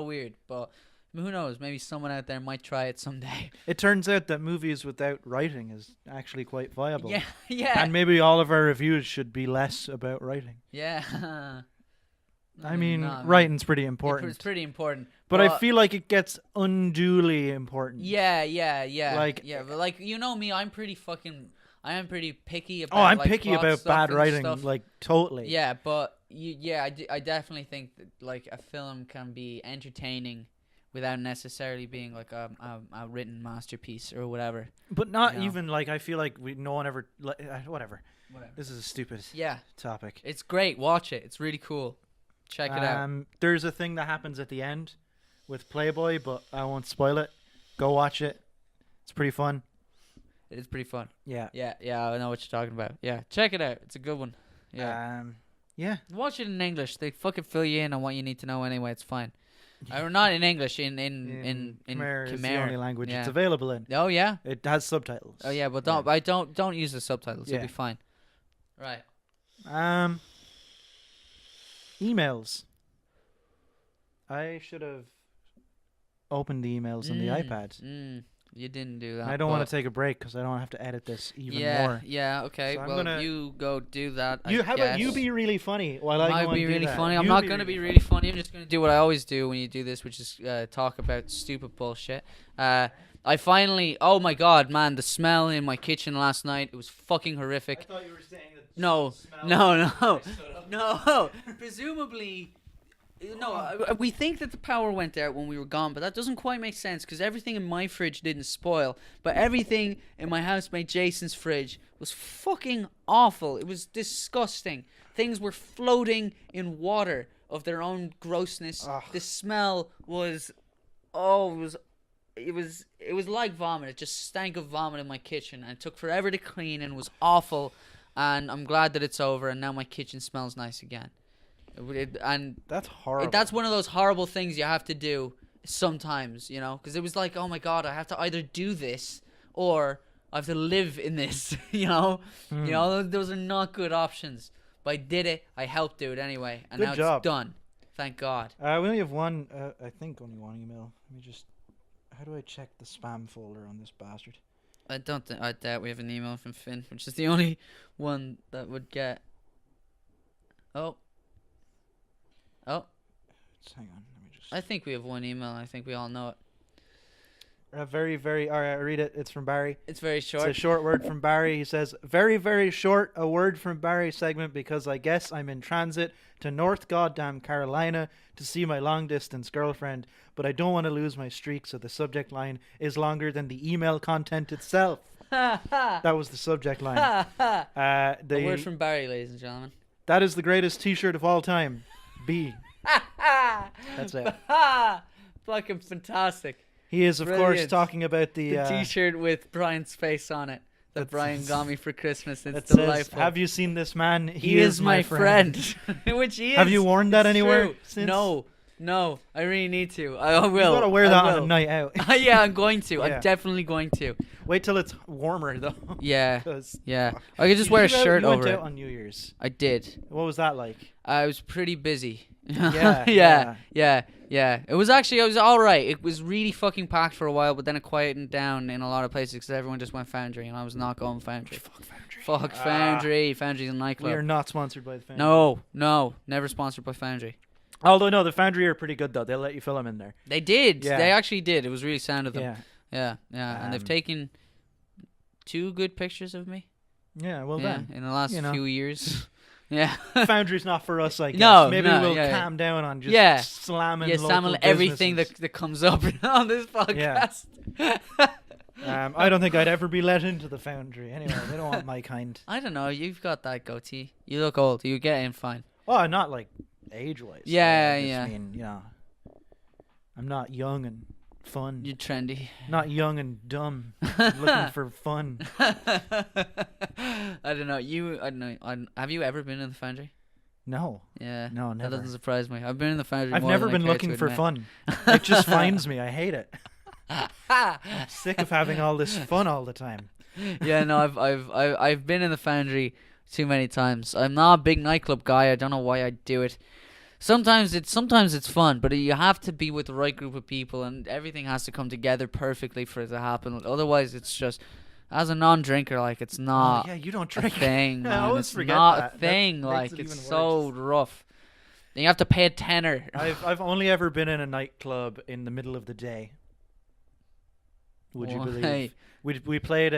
weird. But who knows? Maybe someone out there might try it someday. It turns out that movies without writing is actually quite viable. Yeah. And maybe all of our reviews should be less about writing. Yeah. I mean, writing's pretty important. It's pretty important. But I feel like it gets unduly important. Yeah. Like, but like, you know me, I am pretty picky about. I'm like, picky plot about stuff bad and writing, stuff. like totally. Yeah, but I definitely think that like a film can be entertaining without necessarily being like a written masterpiece or whatever. But not You know? even like I feel like no one ever whatever. Whatever. This is a stupid topic. It's great. Watch it. It's really cool. Check it out. There's a thing that happens at the end with Playboy, but I won't spoil it. Go watch it. It's pretty fun. It is pretty fun. Yeah. Yeah, I know what you're talking about. Yeah, check it out. It's a good one. Yeah. Yeah. Watch it in English. They fucking fill you in on what you need to know anyway. It's fine. Or not in English. In Khmer is the Khmer. only language Yeah. it's available in. Oh yeah. It has subtitles. Oh yeah, but don't use the subtitles. Yeah. You'll be fine. Right. Emails. I should have opened the emails on the iPad. You didn't do that. I don't want to take a break because I don't have to edit this even more. Yeah, okay. So well, you go do that. How about you be really funny while I go and be do really that? funny. I'm You not going to be really funny. I'm just going to do what I always do when you do this, which is talk about stupid bullshit. I finally, oh my god, man, the smell in my kitchen last night, it was fucking horrific. I thought you were saying that. No. Presumably, no, we think that the power went out when we were gone, but that doesn't quite make sense because everything in my fridge didn't spoil, but everything in my housemate Jason's fridge was fucking awful. It was disgusting. Things were floating in water of their own grossness. Ugh. The smell was, it was like vomit. It just stank of vomit in my kitchen, and it took forever to clean and was awful. And I'm glad that it's over, and now my kitchen smells nice again. And That's horrible. that's one of those horrible things you have to do sometimes, you know, because it was like, oh my god, I have to either do this or I have to live in this, you know. You know, those are not good options. but I did it. I helped do it anyway, and Good now job. it's done. Thank God. We only have one. I think only one email. Let me just. How do I check the spam folder on this bastard? I doubt we have an email from Finn, which is the only one that would get. Oh. Hang on. Let me just. I think we have one email. I think we all know it. Very, very. All right, I read it. It's from Barry. It's very short. It's a short word from Barry. He says, very, very short, a word from Barry segment because I guess I'm in transit to North Goddamn Carolina to see my long-distance girlfriend, but I don't want to lose my streak, so the subject line is longer than the email content itself. That was the subject line. A word from Barry, ladies and gentlemen. That is the greatest T-shirt of all time. B. That's it. Fucking fantastic. He is, of course, talking about the T-shirt with Brian's face on it that Brian got me for Christmas. It's says, delightful. have you seen this man? He is my friend. Which he is. Have you worn that anywhere true. since? No. I really need to. I will. You gotta wear that on a night out. Yeah, I'm going to. Yeah. I'm definitely going to. Wait till it's warmer, though. Yeah. Yeah. I could just wear a shirt over it. You went out on New Year's. I did. What was that like? I was pretty busy. Yeah. It was all right. It was really fucking packed for a while, but then it quietened down in a lot of places because everyone just went Foundry, and I was not going Foundry. Fuck Foundry. Foundry's a nightclub. We are not sponsored by the Foundry. No, never sponsored by Foundry. Although no, the Foundry are pretty good though. They'll let you film in there. They did. Yeah. They actually did. It was really sound of them. Yeah. And they've taken 2 good pictures of me. Yeah. Well done. In the last few years. Yeah. Foundry's not for us, I guess. Maybe we'll calm down on just slamming local everything businesses. that comes up on this podcast. I don't think I'd ever be let into the Foundry. Anyway, they don't want my kind. I don't know. You've got that goatee. You look old. You get in fine. Oh, not like age-wise. I mean, I'm not young and fun. You're trendy. Not young and dumb. Looking for fun. I don't know. Have you ever been in the Foundry? No. Yeah. No, never. That doesn't surprise me. I've been in the Foundry. I've never been looking for fun. It just finds me. I hate it. I'm sick of having all this fun all the time. Yeah, no, I've been in the Foundry too many times. I'm not a big nightclub guy. I don't know why I do it. Sometimes it's fun, but you have to be with the right group of people, and everything has to come together perfectly for it to happen. Otherwise, it's just, as a non-drinker, like, it's not. Oh, yeah, you don't drink. A thing, man. I always it's forget not that. a thing. That like, makes it it's even so worse. rough. Then you have to pay a tenner. I've only ever been in a nightclub in the middle of the day. Would you believe? We played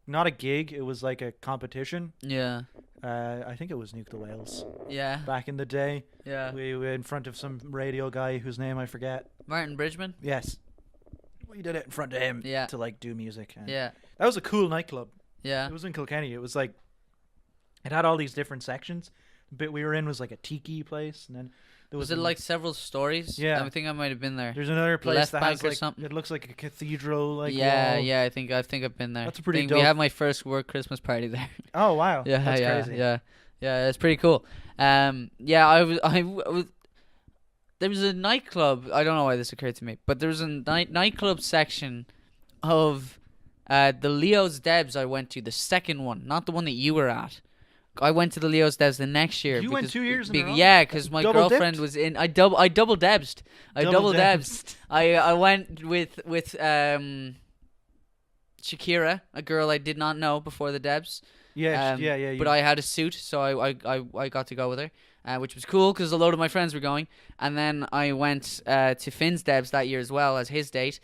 not a gig. It was like a competition. Yeah. I think it was Nuke the Whales. Yeah. Back in the day. Yeah. We were in front of some radio guy whose name I forget. Martin Bridgman? Yes. We did it in front of him to do music. Yeah. That was a cool nightclub. Yeah. It was in Kilkenny. It was it had all these different sections. The bit we were in was like a tiki place, and then there was it like several stories? Yeah. I think I might have been there. There's another place that has something. It looks like a cathedral wall. Yeah, I think I've been there. That's pretty dope. We had my first work Christmas party there. Oh wow. Yeah, that's crazy. Yeah, it's pretty cool. I was there was a nightclub. I don't know why this occurred to me, but there was a nightclub section of the Leo's Debs I went to, the second one, not the one that you were at. I went to the Leo's Debs the next year. You went 2 years in a row? Yeah, because my girlfriend was in. I double debsed. I went with Shakira, a girl I did not know before the Debs. Yeah. But I had a suit, so I got to go with her, which was cool because a load of my friends were going. And then I went to Finn's Debs that year as well as his date,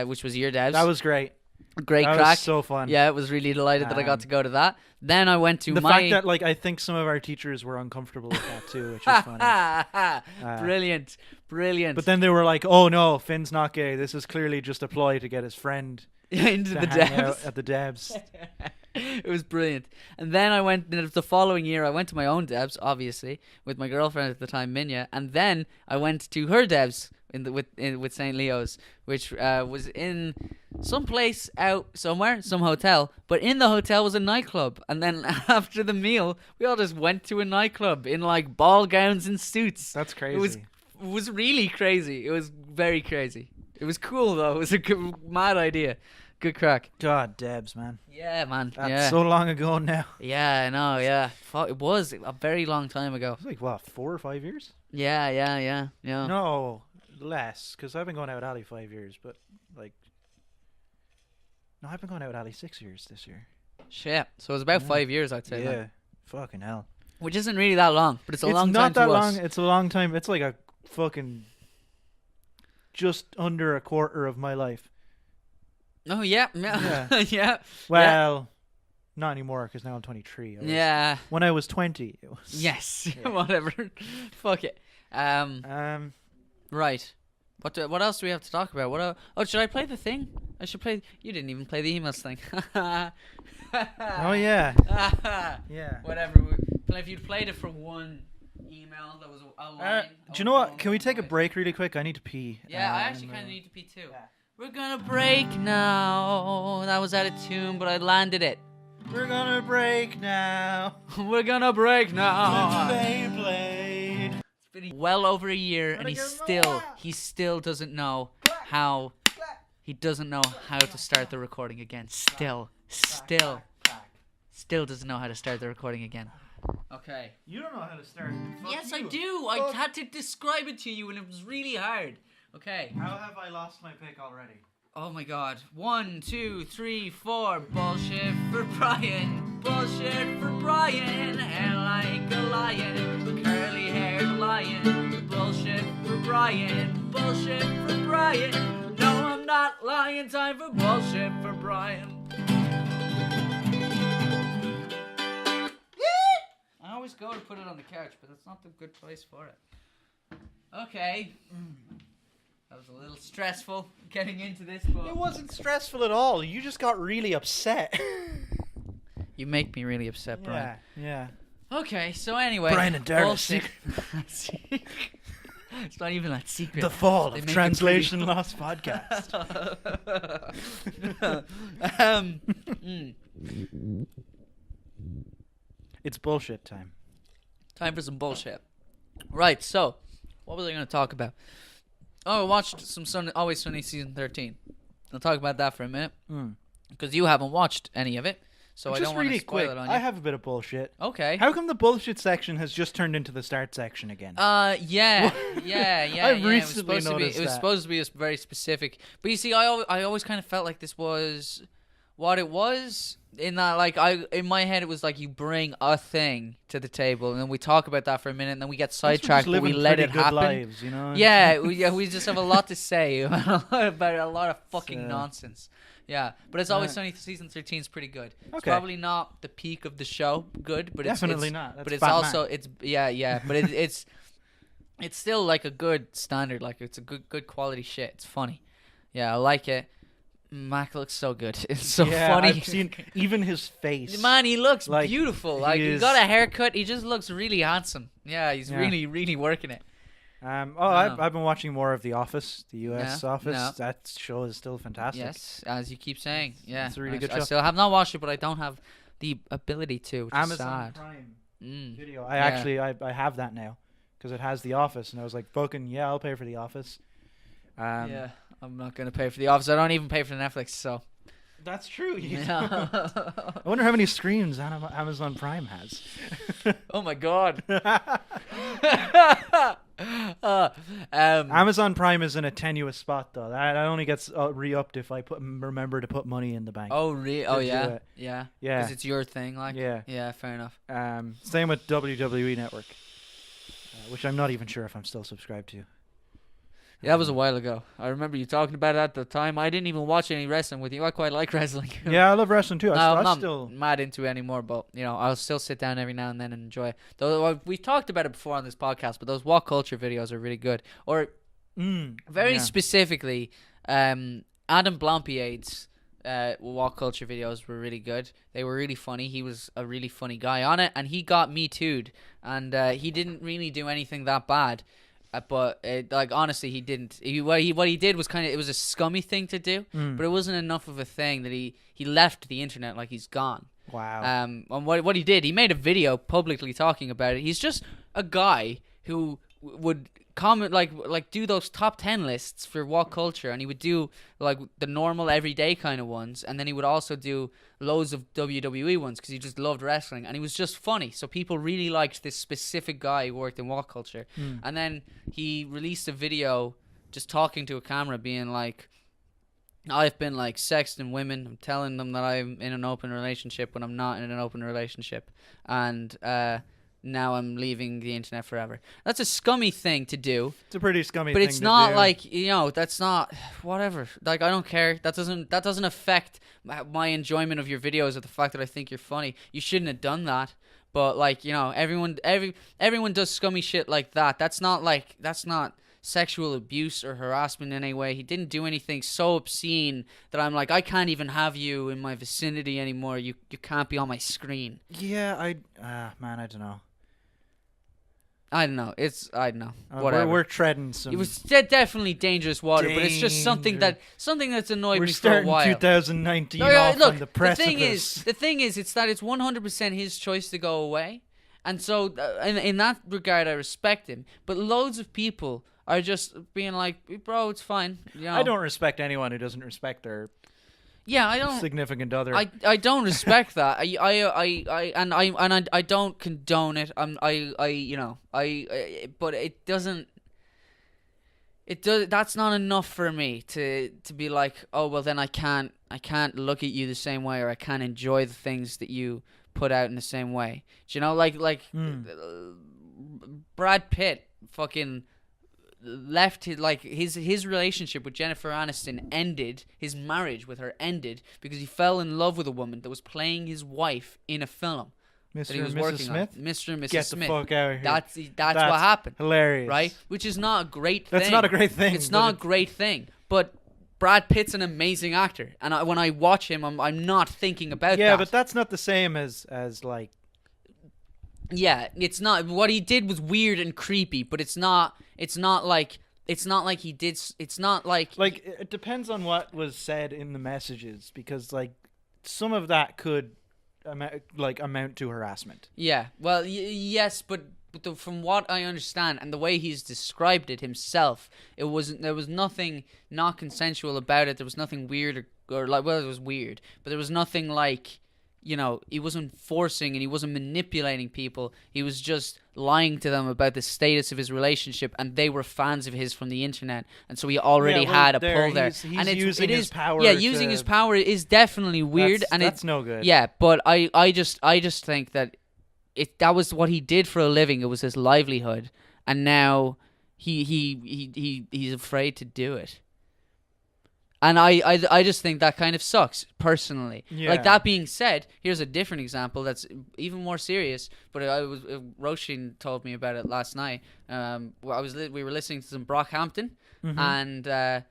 which was your Debs. That was great. Great that crack. Was so fun. Yeah, it was really delighted that I got to go to that. Then I went to the fact that I think some of our teachers were uncomfortable with that too, which is funny. Brilliant. But then they were like, "Oh no, Finn's not gay. This is clearly just a ploy to get his friend into the hang Debs." Out at the Debs. It was brilliant. And then I went the following year. I went to my own Debs, obviously, with my girlfriend at the time, Minya. And then I went to her Debs with St. Leo's, which was in some place out somewhere, some hotel. But in the hotel was a nightclub. And then after the meal, we all just went to a nightclub in like ball gowns and suits. That's crazy. It was really crazy. It was very crazy. It was cool though. It was a mad idea. Good crack. God, Debs, man. Yeah, man. That's so long ago now. Yeah, I know. Yeah, it was a very long time ago. It's like what, 4 or 5 years? Yeah. No, less, because I've been going out with Ali 5 years, but like, no, I've been going out with Ali 6 years this year. Shit. So it's about 5 years, I'd say. Yeah, then. fucking hell. Which isn't really that long, but it's a long time to us. It's not that long. Us. It's a long time. It's like a fucking just under a quarter of my life. Oh yeah. Yeah. Well, not anymore because now I'm 23. Yeah. When I was 20, it was. Yes. Whatever. Fuck it. Right. What else do we have to talk about? Should I play the thing? I should play. You didn't even play the emails thing. Oh yeah. Yeah. Whatever. If you'd played it for one email, that was a line. Do you know what? Can we take a break really quick? I need to pee. Yeah, I actually kind of need to pee too. Yeah. We're gonna break now. That was out of tune, but I landed it. We're gonna break now. We're gonna break now. Beyblade. It's been well over a year, and he still doesn't know how. He doesn't know how to start the recording again. Still doesn't know how to start the recording again. Okay. You don't know how to start. Yes, I do. I had to describe it to you, and it was really hard. Okay. How have I lost my pick already? Oh my god. 1, 2, 3, 4. Bullshit for Brian. Bullshit for Brian. Hair like a lion. Curly haired lion. Bullshit for Brian. Bullshit for Brian. No, I'm not lying. Time for bullshit for Brian. I always go to put it on the couch, but that's not the good place for it. Okay. That was a little stressful getting into this, but it wasn't stressful at all. You just got really upset. You make me really upset, Brian. Yeah. Okay, so anyway. Brian and Darren's secret. It's not even that secret. The fall of Translation Lost Podcast. It's bullshit time. Time for some bullshit. Right, so, what was I going to talk about? Oh, I watched some Always Sunny Season 13. I'll talk about that for a minute. Because you haven't watched any of it, so I don't want to spoil it on you. I have a bit of bullshit. Okay. How come the bullshit section has just turned into the start section again? Yeah. I've recently noticed that. It was supposed to be very specific. But you see, I always kind of felt like this was what it was. In that, like, in my head, it was like you bring a thing to the table, and then we talk about that for a minute, and then we get sidetracked, but we let it happen. Lives, you know? Yeah, we just have a lot to say about a lot of fucking nonsense. Yeah, but it's Always Sunny Season 13 is pretty good. It's probably not the peak of the show, good, but it's definitely not. That's but it's Batman. Also but it's still like a good standard. Like it's a good quality shit. It's funny. Yeah, I like it. Mac looks so good. It's so funny. I've seen even his face. Man, he looks beautiful. Like he got a haircut. He just looks really handsome. Yeah, he's really, really working it. I've been watching more of The Office, the US Office. No. That show is still fantastic. Yes, as you keep saying. Yeah, it's a really good show. I still have not watched it, but I don't have the ability to. Which Amazon is sad. Prime Video. I have that now because it has The Office, and I was like, fucking yeah, I'll pay for The Office. Yeah, I'm not gonna pay for The Office. I don't even pay for Netflix, so. That's true. I wonder how many screens Amazon Prime has. Oh my god. Amazon Prime is in a tenuous spot though. That only gets re-upped if I remember to put money in the bank. Oh really? Oh yeah. Yeah. Because it's your thing, like. Yeah. Yeah. Fair enough. Same with WWE Network, which I'm not even sure if I'm still subscribed to. Yeah, that was a while ago. I remember you talking about it at the time. I didn't even watch any wrestling with you. I quite like wrestling. Yeah, I love wrestling too. I'm not mad into it anymore, but I'll still sit down every now and then and enjoy it. Though we've talked about it before on this podcast, but those walk culture videos are really good. Or very specifically, Adam Blampier's walk culture videos were really good. They were really funny. He was a really funny guy on it, and he got me too'd, and he didn't really do anything that bad. But honestly, he didn't. What he did was it was a scummy thing to do, but it wasn't enough of a thing that he left the internet like he's gone. Wow. And what he did, he made a video publicly talking about it. He's just a guy who would comment like do those top 10 lists for what culture, and he would do like the normal everyday kind of ones, and then he would also do loads of WWE ones because he just loved wrestling and he was just funny, so people really liked this specific guy who worked in what culture. And then he released a video just talking to a camera being like, I've been like sexting women, I'm telling them that I'm in an open relationship when I'm not in an open relationship, and now I'm leaving the internet forever. That's a scummy thing to do. It's a pretty scummy but thing it's to not do. like, you know, that's not whatever. Like, I don't care. That doesn't affect my enjoyment of your videos or the fact that I think you're funny. You shouldn't have done that. But like, you know, everyone does scummy shit like that. That's not sexual abuse or harassment in any way. He didn't do anything so obscene that I'm like, I can't even have you in my vicinity anymore. You can't be on my screen. Yeah, man, I don't know. I don't know. Whatever. We're treading some. It was definitely dangerous water, but it's just something that's annoyed me for a while. We're starting 2019 No, off look, on the precipice. the thing is, it's that it's 100% his choice to go away, and so in that regard, I respect him. But loads of people are just being like, bro, it's fine. You know? I don't respect anyone who doesn't respect their I don't significant other. I don't respect that. I don't condone it. But it doesn't. That's not enough for me to be like, oh well, then I can't look at you the same way, or I can't enjoy the things that you put out in the same way. Do you know, like Brad Pitt fucking left his relationship with Jennifer Aniston ended, his marriage with her ended because he fell in love with a woman that was playing his wife in a film that he was working on. Mr. and Mrs. Get Smith. the fuck out of here. That's what happened. Hilarious. Right? Which is not a great thing. That's not a great thing. It's not a great thing. But Brad Pitt's an amazing actor, and when I watch him, I'm not thinking about that. Yeah, but that's not the same as like. Yeah, it's not. What he did was weird and creepy, but it's not like he did. It's not like it depends on what was said in the messages, because like some of that could amount to harassment. Yeah, well, yes, but from what I understand and the way he's described it himself, there was nothing not consensual about it. There was nothing weird or like, well, it was weird, but there was nothing like, you know, he wasn't forcing and he wasn't manipulating people. He was just lying to them about the status of his relationship, and they were fans of his from the internet, and so he already had a pull there. He's using his power. Yeah, using his power is definitely weird, that's no good. Yeah, but I just think that that was what he did for a living. It was his livelihood, and now he's afraid to do it. And I just think that kind of sucks, personally. Yeah. Like, that being said, here's a different example that's even more serious, but Roshin told me about it last night. We were listening to some Brockhampton, and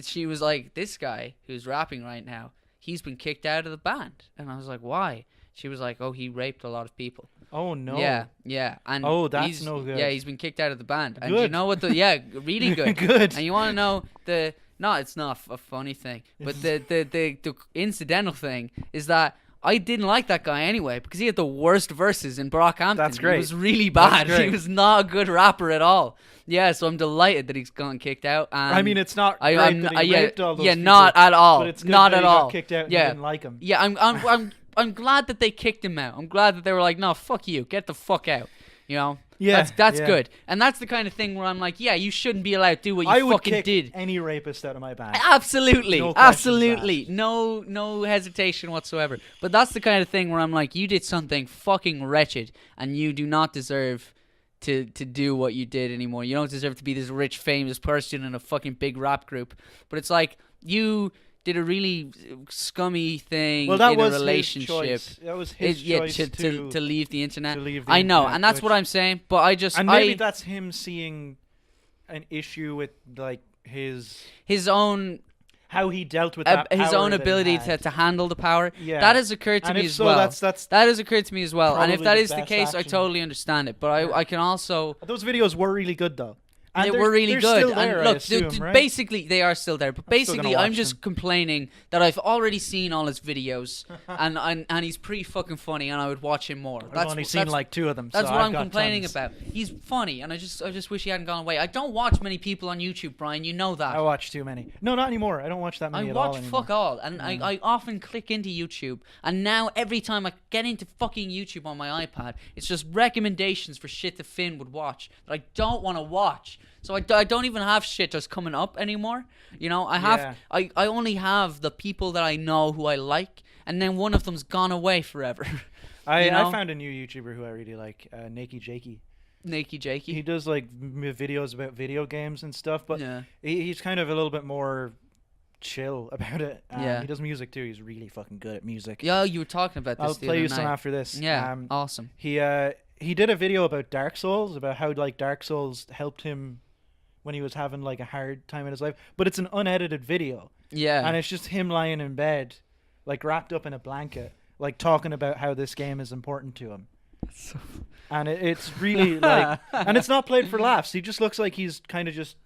she was like, this guy who's rapping right now, he's been kicked out of the band. And I was like, why? She was like, oh, he raped a lot of people. Oh, no. Yeah. And that's no good. Yeah, he's been kicked out of the band. Good. And you know what really good. Good. And you want to know no, it's not a funny thing. But the incidental thing is that I didn't like that guy anyway, because he had the worst verses in Brockhampton. That's great. He was really bad. That's great. He was not a good rapper at all. Yeah, so I'm delighted that he's gotten kicked out. And I mean, it's not great that he raped all those people. Not at all. But it's good not that at he all. got kicked out and yeah, you didn't like him. Yeah, I'm glad that they kicked him out. I'm glad that they were like, no, fuck you, get the fuck out. You know. Yeah, that's good, and that's the kind of thing where I'm like, yeah, you shouldn't be allowed to do what you I would fucking kick did. any rapist out of my band. Absolutely, No questions absolutely, asked. no hesitation whatsoever. But that's the kind of thing where I'm like, you did something fucking wretched, and you do not deserve to do what you did anymore. You don't deserve to be this rich, famous person in a fucking big rap group. But it's like, you did a really scummy thing in a relationship. His choice. That was his choice to leave the internet. To leave the I know, internet, and that's what I'm saying. But and maybe that's him seeing an issue with like his own. How he dealt with that his power own that he ability had. to handle the power. Yeah. That has occurred to And me if as so, well. that's that has occurred to me as well. And if probably that the is the best case, I action. totally understand it. But I can also. Those videos were really good though. And they were really they're good. Still there, and look, I assume, right? basically they are still there. But I'm still basically, gonna I'm watch just them. complaining that I've already seen all his videos, and he's pretty fucking funny, and I would watch him more. I've only seen like 2 of them. That's so what I've I'm got complaining tons. about. He's funny, and I just wish he hadn't gone away. I don't watch many people on YouTube, Brian. You know that. I watch too many. No, not anymore. I don't watch that many at all watch anymore. fuck all, and I often click into YouTube, and now every time I get into fucking YouTube on my iPad, it's just recommendations for shit that Finn would watch that I don't want to watch. So I don't even have shit that's coming up anymore. You know, I only have the people that I know who I like, and then one of them's gone away forever. I know? found a new YouTuber who I really like, Nakey Jakey. Nakey Jakey. He does like videos about video games and stuff, but Yeah. he's kind of a little bit more chill about it. Yeah. He does music too. He's really fucking good at music. Yeah, you were talking about this I'll the play other you some night. after this. Yeah, awesome. He did a video about Dark Souls, about how like Dark Souls helped him when he was having like a hard time in his life, but it's an unedited video. Yeah. And it's just him lying in bed, like wrapped up in a blanket, like talking about how this game is important to him. And it's really like, and it's not played for laughs. He just looks like he's kind of just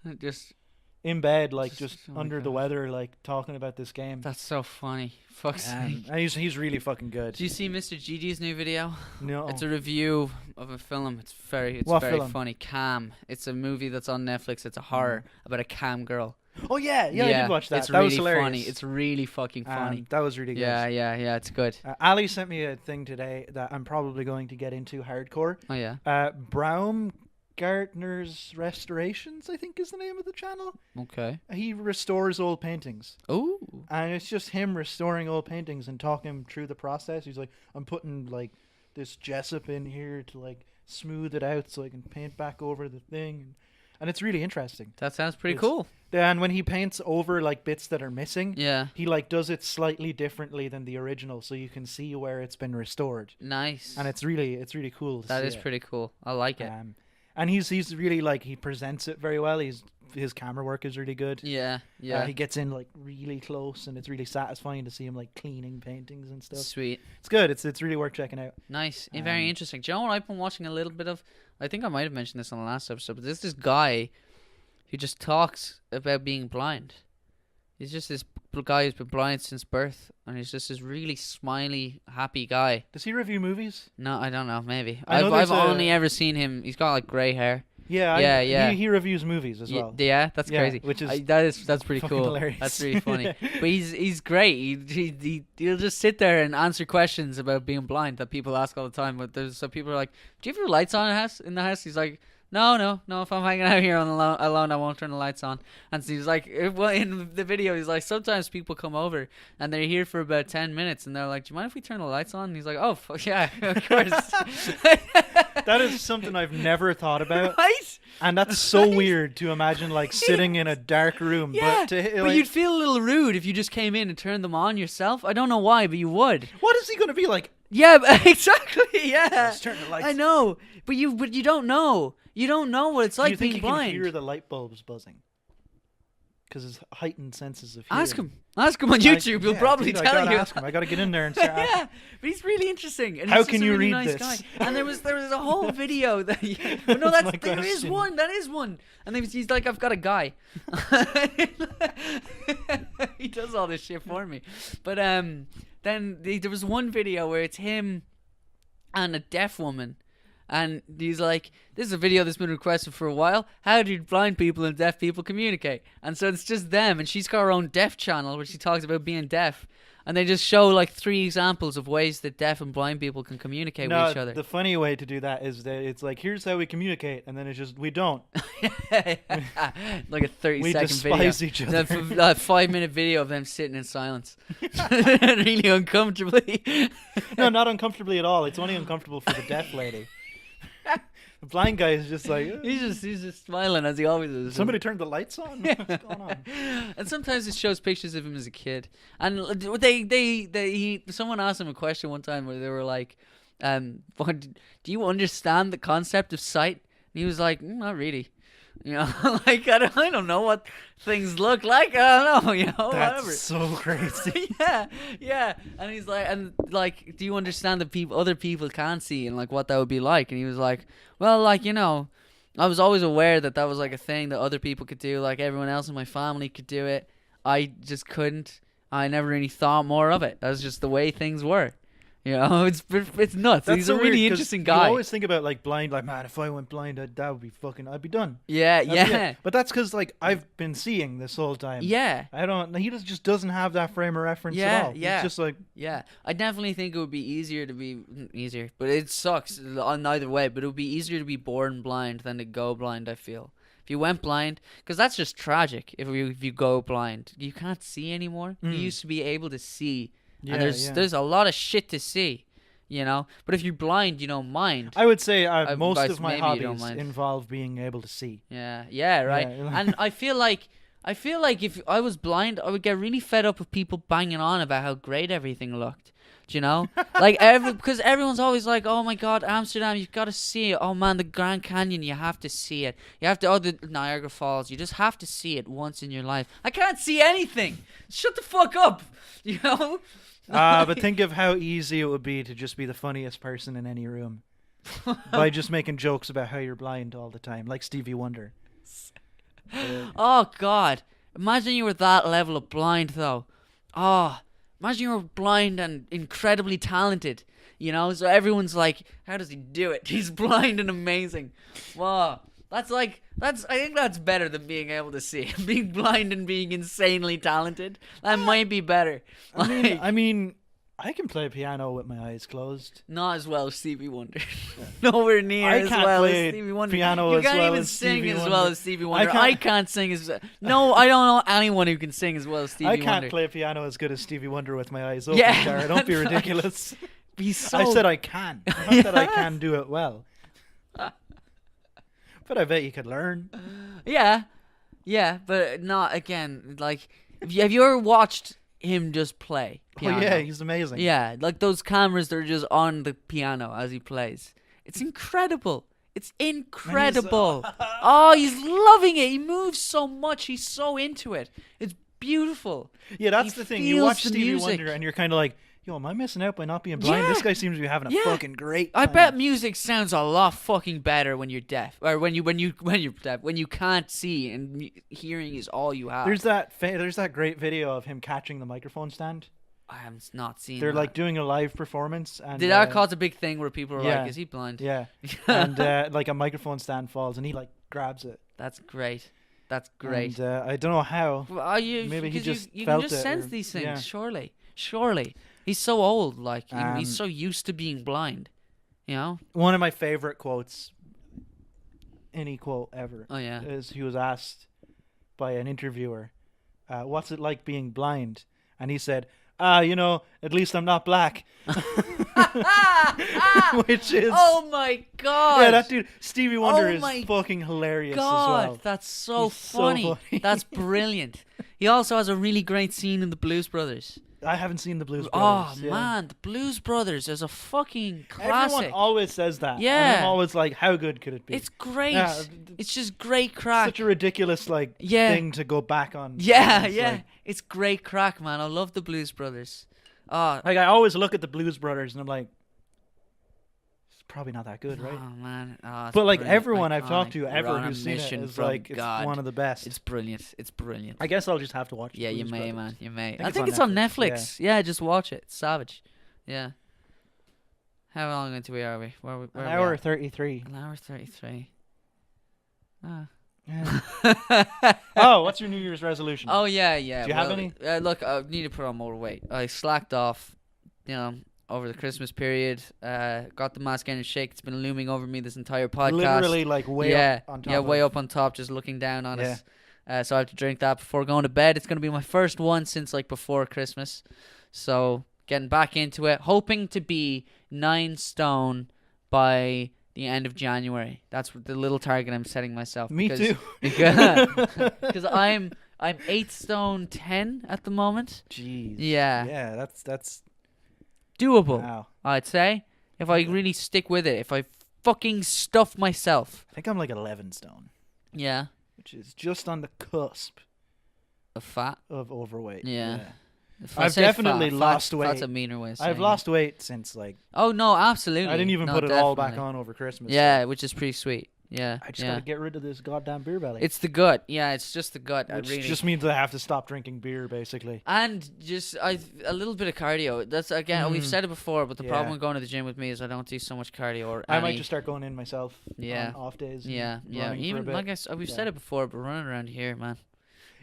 in bed, like just oh my under the God. weather, like talking about this game. That's so funny. Fuck's sake. And he's really fucking good. Do you see Mr. Gigi's new video? No. It's a review of a film. It's very What film? funny. Cam. It's a movie that's on Netflix. It's a horror about a cam girl. Oh yeah, I did watch that. It's That really was hilarious. funny. It's really fucking funny. That was really good. Yeah. It's good. Ali sent me a thing today that I'm probably going to get into hardcore. Oh yeah. Baumgartner's Restorations, I think is the name of the channel. Okay. He restores old paintings. Ooh. And it's just him restoring old paintings and talking through the process. He's like, I'm putting like this Jessup in here to like smooth it out so I can paint back over the thing. And it's really interesting. That sounds pretty cool. And when he paints over like bits that are missing, Yeah. he like does it slightly differently than the original, so you can see where it's been restored. Nice. And it's really cool. That is pretty cool. I like it. And he's really like, he presents it very well. His camera work is really good. Yeah. He gets in like really close, and it's really satisfying to see him like cleaning paintings and stuff. Sweet. It's good. It's really worth checking out. Nice. Very interesting. Do you know what I've been watching a little bit of? I think I might have mentioned this on the last episode, but there's this guy who just talks about being blind. He's just this guy who's been blind since birth, and he's just this really smiley, happy guy. Does he review movies? No, I don't know. Maybe. I know I've there's only ever seen him. He's got like grey hair. Yeah. He reviews movies as well. Yeah, that's crazy. Which is that's pretty fucking cool. hilarious. That's really funny. But he's great. He'll just sit there and answer questions about being blind that people ask all the time. But there's some people are like, "Do you have your lights on in the house?" He's like, No. If I'm hanging out here alone, I won't turn the lights on. And so he's like, well, in the video, he's like, sometimes people come over and they're here for about 10 minutes, and they're like, "Do you mind if we turn the lights on?" And he's like, "Oh, fuck yeah, of course." That is something I've never thought about. Right? And that's so weird to imagine, like, sitting in a dark room. Yeah, But you'd feel a little rude if you just came in and turned them on yourself. I don't know why, but you would. what is he going to be like? Yeah, exactly. Yeah, Let's turn the lights. I know, but you don't know. You don't know what it's like Do you think being he blind. can hear the light bulbs buzzing? Because his heightened senses of hearing. Ask him on YouTube. He'll probably dude, tell you. Ask him. I gotta get in there and start asking. Yeah, but he's really interesting. And How he's can just a you really read nice this? Guy. And there was a whole video that. Well, no, That's my there is question. one. That is one. And then he's like, "I've got a guy." He does all this shit for me. But then there was one video where it's him and a deaf woman. And he's like, "This is a video that's been requested for a while. How do blind people and deaf people communicate?" And so it's just them, and she's got her own deaf channel where she talks about being deaf. And they just show like 3 examples of ways that deaf and blind people can communicate with each other. The funny way to do that is that it's like, here's how we communicate, and then it's just, we don't. Like a 30-second We video. despise each other. A 5-minute video of them sitting in silence. Really uncomfortably. No, not uncomfortably at all. It's only uncomfortable for the deaf lady. The blind guy is just like, He's just smiling as he always is. somebody turned the lights on? What's going on? And sometimes it shows pictures of him as a kid. And someone asked him a question one time where they were like, "Do you understand the concept of sight?" And he was like, "Not really." You know, like I don't know what things look like. I don't know, you know, That's whatever. so crazy. yeah. And he's like, "Do you understand that other people can't see and like what that would be like?" And he was like, "Well, like, you know, I was always aware that was like a thing that other people could do, like everyone else in my family could do it. I just couldn't. I never really thought more of it. That's just the way things were. You know, it's nuts. That's He's so a really weird, 'cause interesting guy. You always think about like blind, like man, if I went blind, I'd be done. Yeah, That'd be yeah, it. But that's because like I've been seeing this whole time. yeah. He just doesn't have that frame of reference Yeah, at all. yeah. He's just like, Yeah, I definitely think it would be easier, but it sucks on either way. But it would be easier to be born blind than to go blind. I feel if you went blind, because that's just tragic. If you go blind, you can't see anymore. You used to be able to see, and there's a lot of shit to see, you know. But if you're blind, you don't mind. I would say most of my maybe you don't hobbies mind. involve being able to see. Yeah, right. Yeah. And I feel like if I was blind, I would get really fed up with people banging on about how great everything looked. Do you know? Like because everyone's always like, "Oh my God, Amsterdam, you've got to see it. Oh man, the Grand Canyon, you have to see it. You have to the Niagara Falls, you just have to see it once in your life." I can't see anything. Shut the fuck up. You know? But think of how easy it would be to just be the funniest person in any room by just making jokes about how you're blind all the time, like Stevie Wonder. Oh God, imagine you were that level of blind though. Oh. Imagine you were blind and incredibly talented, you know? So everyone's like, how does he do it? He's blind and amazing. Wow. I think that's better than being able to see. Being blind and being insanely talented. That might be better. I mean, I can play piano with my eyes closed. Not as well as Stevie Wonder. Nowhere near I as can't well play as Stevie Wonder. piano You as can't well even as sing Stevie as Wonder. well as Stevie Wonder. I I can't sing as no. I don't know anyone who can sing as well as Stevie I Wonder. can't play piano as good as Stevie Wonder with my eyes open, Yeah, Jared. Don't be that's right. ridiculous. He's so... I said I can. Not that I can do it well. But I bet you could learn. Yeah, but not again. Like, have you ever watched him just play piano? Oh yeah, he's amazing. Yeah, like those cameras that are just on the piano as he plays. It's incredible. It's incredible. Oh, he's loving it. He moves so much. He's so into it. It's beautiful. Yeah, that's He the thing. You feels watch the Stevie music. Wonder and you're kind of like, yo, am I missing out by not being blind? Yeah. This guy seems to be having a Yeah. fucking great I time. bet music sounds a lot fucking better when you're deaf, or when you're deaf, when you can't see and hearing is all you have. There's that great video of him catching the microphone stand. I haven't not seen. They're that. like doing a live performance, and Did that cause a big thing where people are yeah. like, "Is he blind?" Yeah, and like a microphone stand falls, and he like grabs it. That's great. That's great. And I don't know how. Well, are you? Maybe he because just you felt can just it, sense or- these things. yeah. Surely. He's so old. Like he's so Um, used to being blind. You know? One of my favorite quotes, any quote ever, Oh yeah. is he was asked by an interviewer, "What's it like being blind?" And he said, at least I'm not black. Which is... Oh my God. Yeah, that dude, Stevie Wonder, Oh my is fucking hilarious God, as well. that's so He's so funny. funny. That's brilliant. He also has a really great scene in the Blues Brothers. I haven't seen the Blues Oh Brothers. yeah. man, the Blues Brothers is a fucking Everyone classic. always says that. Yeah. And I'm always like, how good could it be? It's great. Yeah, It's just great crack. such a ridiculous Yeah. thing to go back on. Yeah, It's yeah. like- It's great crack, man. I love the Blues Brothers. Oh, Like I always look at the Blues Brothers and I'm like, it's probably not that good, right? oh man. Oh, it's But like brilliant. everyone I've talked Iconic. to We're ever on a who's seen it mission is from like God. it's one of the best. It's brilliant. It's brilliant. I guess I'll just have to watch. Yeah, the you Blues may, Brothers. man. You may. I I think it's on Netflix. Yeah, just watch it. It's savage. Yeah. How long into we are we? Where An we hour at? 33. An hour 33. Ah. Yeah. Oh, what's your New Year's resolution? Oh yeah. Do you have any? Look, I need to put on more weight. I slacked off, over the Christmas period. Got the mask and shake. It's been looming over me this entire podcast. Literally like way yeah, up on top. yeah, way of- up on top, just looking down on Yeah. us. So I have to drink that before going to bed. It's gonna be my first one since like before Christmas. So getting back into it, hoping to be 9 stone by the end of January. That's the little target I'm setting myself. Me because, too. Because I'm 8 stone 10 at the moment. Jeez. Yeah. Yeah, that's Doable, wow. I'd say. If I really stick with it, if I fucking stuff myself. I think I'm like 11 stone, Yeah. which is just on the cusp A fat. of overweight. Yeah. If I I've say definitely fat, lost That's weight. a meaner way of saying I've lost weight since like it. Oh no, absolutely. I didn't even No, put it all back definitely. on over Christmas. Yeah, which is pretty sweet. Yeah. I just gotta get rid of this goddamn beer belly. It's the gut. Yeah, it's just the gut. Which really. just means I have to stop drinking beer, basically. And just a little bit of cardio. That's again, we've said it before, but the problem with going to the gym with me is I don't do so much cardio. Or I might just start going in myself. Yeah. On off days. Yeah. Even like we've said it before, but running around here, man.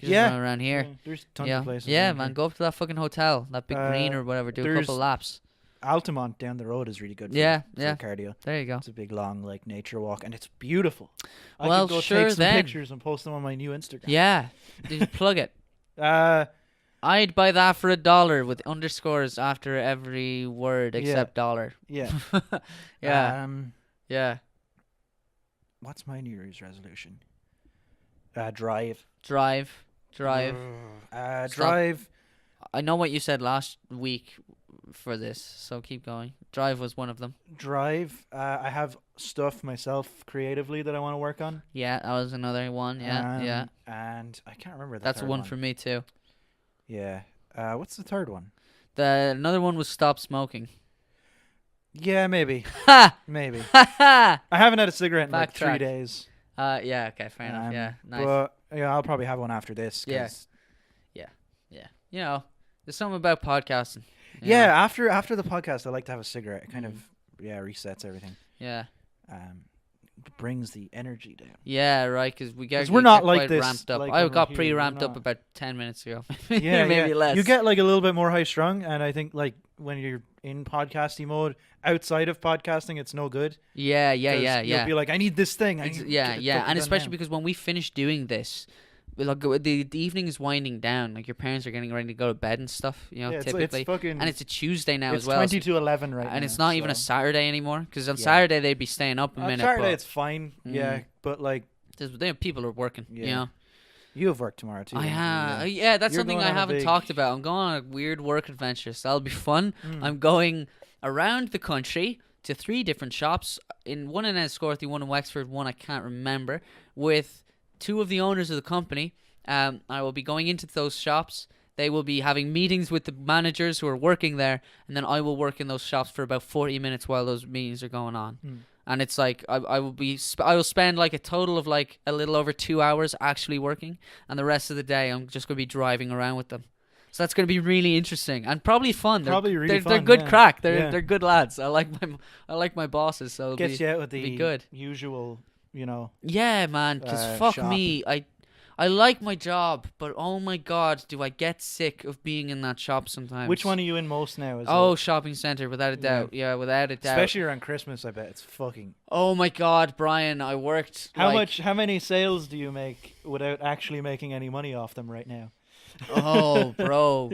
Just running around here. Yeah, there's tons of places. Yeah, man. Go up to that fucking hotel, that big green or whatever. Do a couple laps. Altamont down the road is really good for cardio. There you go. It's a big, long, like, nature walk, and it's beautiful. I Well, could go sure take some then. pictures and post them on my new Instagram. Yeah. Did you plug it? I'd buy that for $1 with underscores after every word except dollar. Yeah. Yeah. Yeah. What's my New Year's resolution? Drive. Drive. Drive. I know what you said last week for this, so keep going. Drive was one of them. Drive. I have stuff myself creatively that I want to work on. Yeah, that was another one. Yeah. And I can't remember That's one for me too. Yeah. What's the third one? Another one was stop smoking. Yeah, maybe. Ha! Maybe. Ha! I haven't had a cigarette in like 3 Backtrack. days. Yeah, okay, fair enough. Yeah, nice. But yeah, I'll probably have one after this. Yeah. You know, there's something about podcasting. Yeah, after the podcast, I like to have a cigarette. It kind of resets everything. Yeah. Brings the energy down. Yeah, right. Because we're not get like quite this, ramped up. like I over got here, pre-ramped we're up not. about 10 minutes ago. Yeah, maybe less. You get like a little bit more high strung, and I think like when you're in podcasting mode, outside of podcasting, it's no good. Yeah. You'll be like, I need this thing. And especially because when we finish doing this, like the evening is winding down. Like your parents are getting ready to go to bed and stuff. You know, typically. It's fucking, and it's a Tuesday now as well. It's 20 to 11 right now. And it's not even a Saturday anymore. Because on Saturday they'd be staying up a minute. On Saturday but it's fine. Yeah, but like people are working. Yeah. You know. You have work tomorrow too. I have. Yeah, that's You're something going I on a haven't big- talked about. I'm going on a weird work adventure, so that'll be fun. I'm going around the country to 3 different shops. One in Enniscorthy, one in Wexford, one I can't remember, with 2 of the owners of the company. I will be going into those shops. They will be having meetings with the managers who are working there, and then I will work in those shops for about 40 minutes while those meetings are going on. And it's like I will spend like a total of like a little over 2 hours actually working, and the rest of the day I'm just going to be driving around with them. So that's going to be really interesting and probably fun. They're good crack. They're good lads. I like my bosses. So gets you out with be the good. usual, you know. Yeah, man. Because fuck shop. me, I like my job, but oh my god, do I get sick of being in that shop sometimes. Which one are you in most now? Shopping centre, without a doubt. Yeah, without a doubt. Especially around Christmas, I bet it's fucking. Oh my god, Brian, I worked. How many sales do you make without actually making any money off them right now? Oh, bro,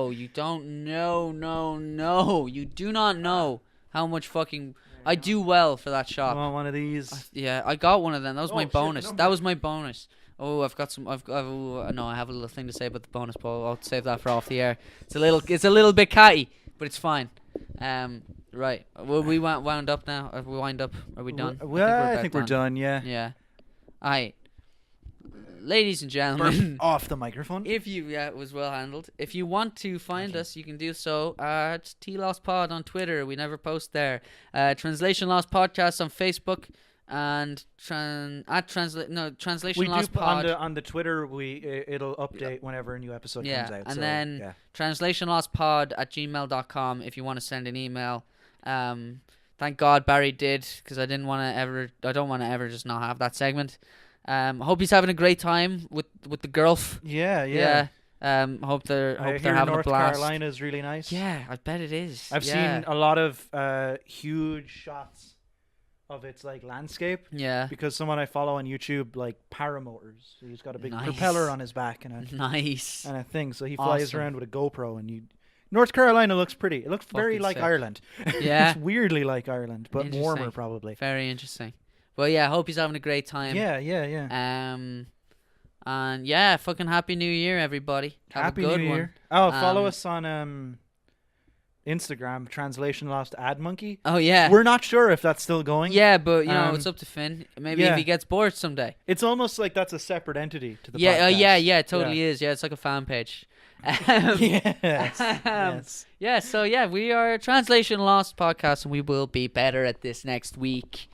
you don't know, no, you do not know how much fucking I do well for that shop. I want one of these. Yeah, I got one of them. That was my shit, bonus. no. That was my bonus. Oh, I have a little thing to say about the bonus, but I'll save that for off the air. It's a little bit catty, but it's fine. Right. Well, we wound up now. Have we wind up? Are we done? I think we're done. Yeah. Yeah. Alright. Ladies and gentlemen, Off the microphone. if you it was well handled. If you want to find us, you can do so at TLostPod on Twitter. We never post there. Translation Lost Podcast on Facebook and Translation We Lost do Pod. on the Twitter. It'll update whenever a new episode comes out. And so, then translationlostpod at gmail.com if you want to send an email. Thank God Barry did, because I don't want to ever just not have that segment. Hope he's having a great time with the girlf. Yeah. Hope they're I hear having North a blast. Carolina is really nice. Yeah, I bet it is. I've seen a lot of huge shots of its like landscape. Yeah. Because someone I follow on YouTube like paramotors. So he's got a big Nice. propeller on his back and Nice. a thing. So he flies Awesome. around with a GoPro and North Carolina looks pretty. It looks very Fucking like sick. Ireland. Yeah. It's weirdly like Ireland, but warmer Interesting. probably. Very interesting. Well, yeah, hope he's having a great time. Yeah. And yeah, fucking Happy New Year, everybody. Have Happy a good New one. Year. Oh, follow us on Instagram, Translation Lost Ad Monkey. Oh yeah. We're not sure if that's still going. Yeah, but it's up to Finn. Maybe if he gets bored someday. It's almost like that's a separate entity to the Yeah, podcast. it totally is. Yeah, it's like a fan page. Yes. Yeah, so yeah, we are Translation Lost Podcast, and we will be better at this next week.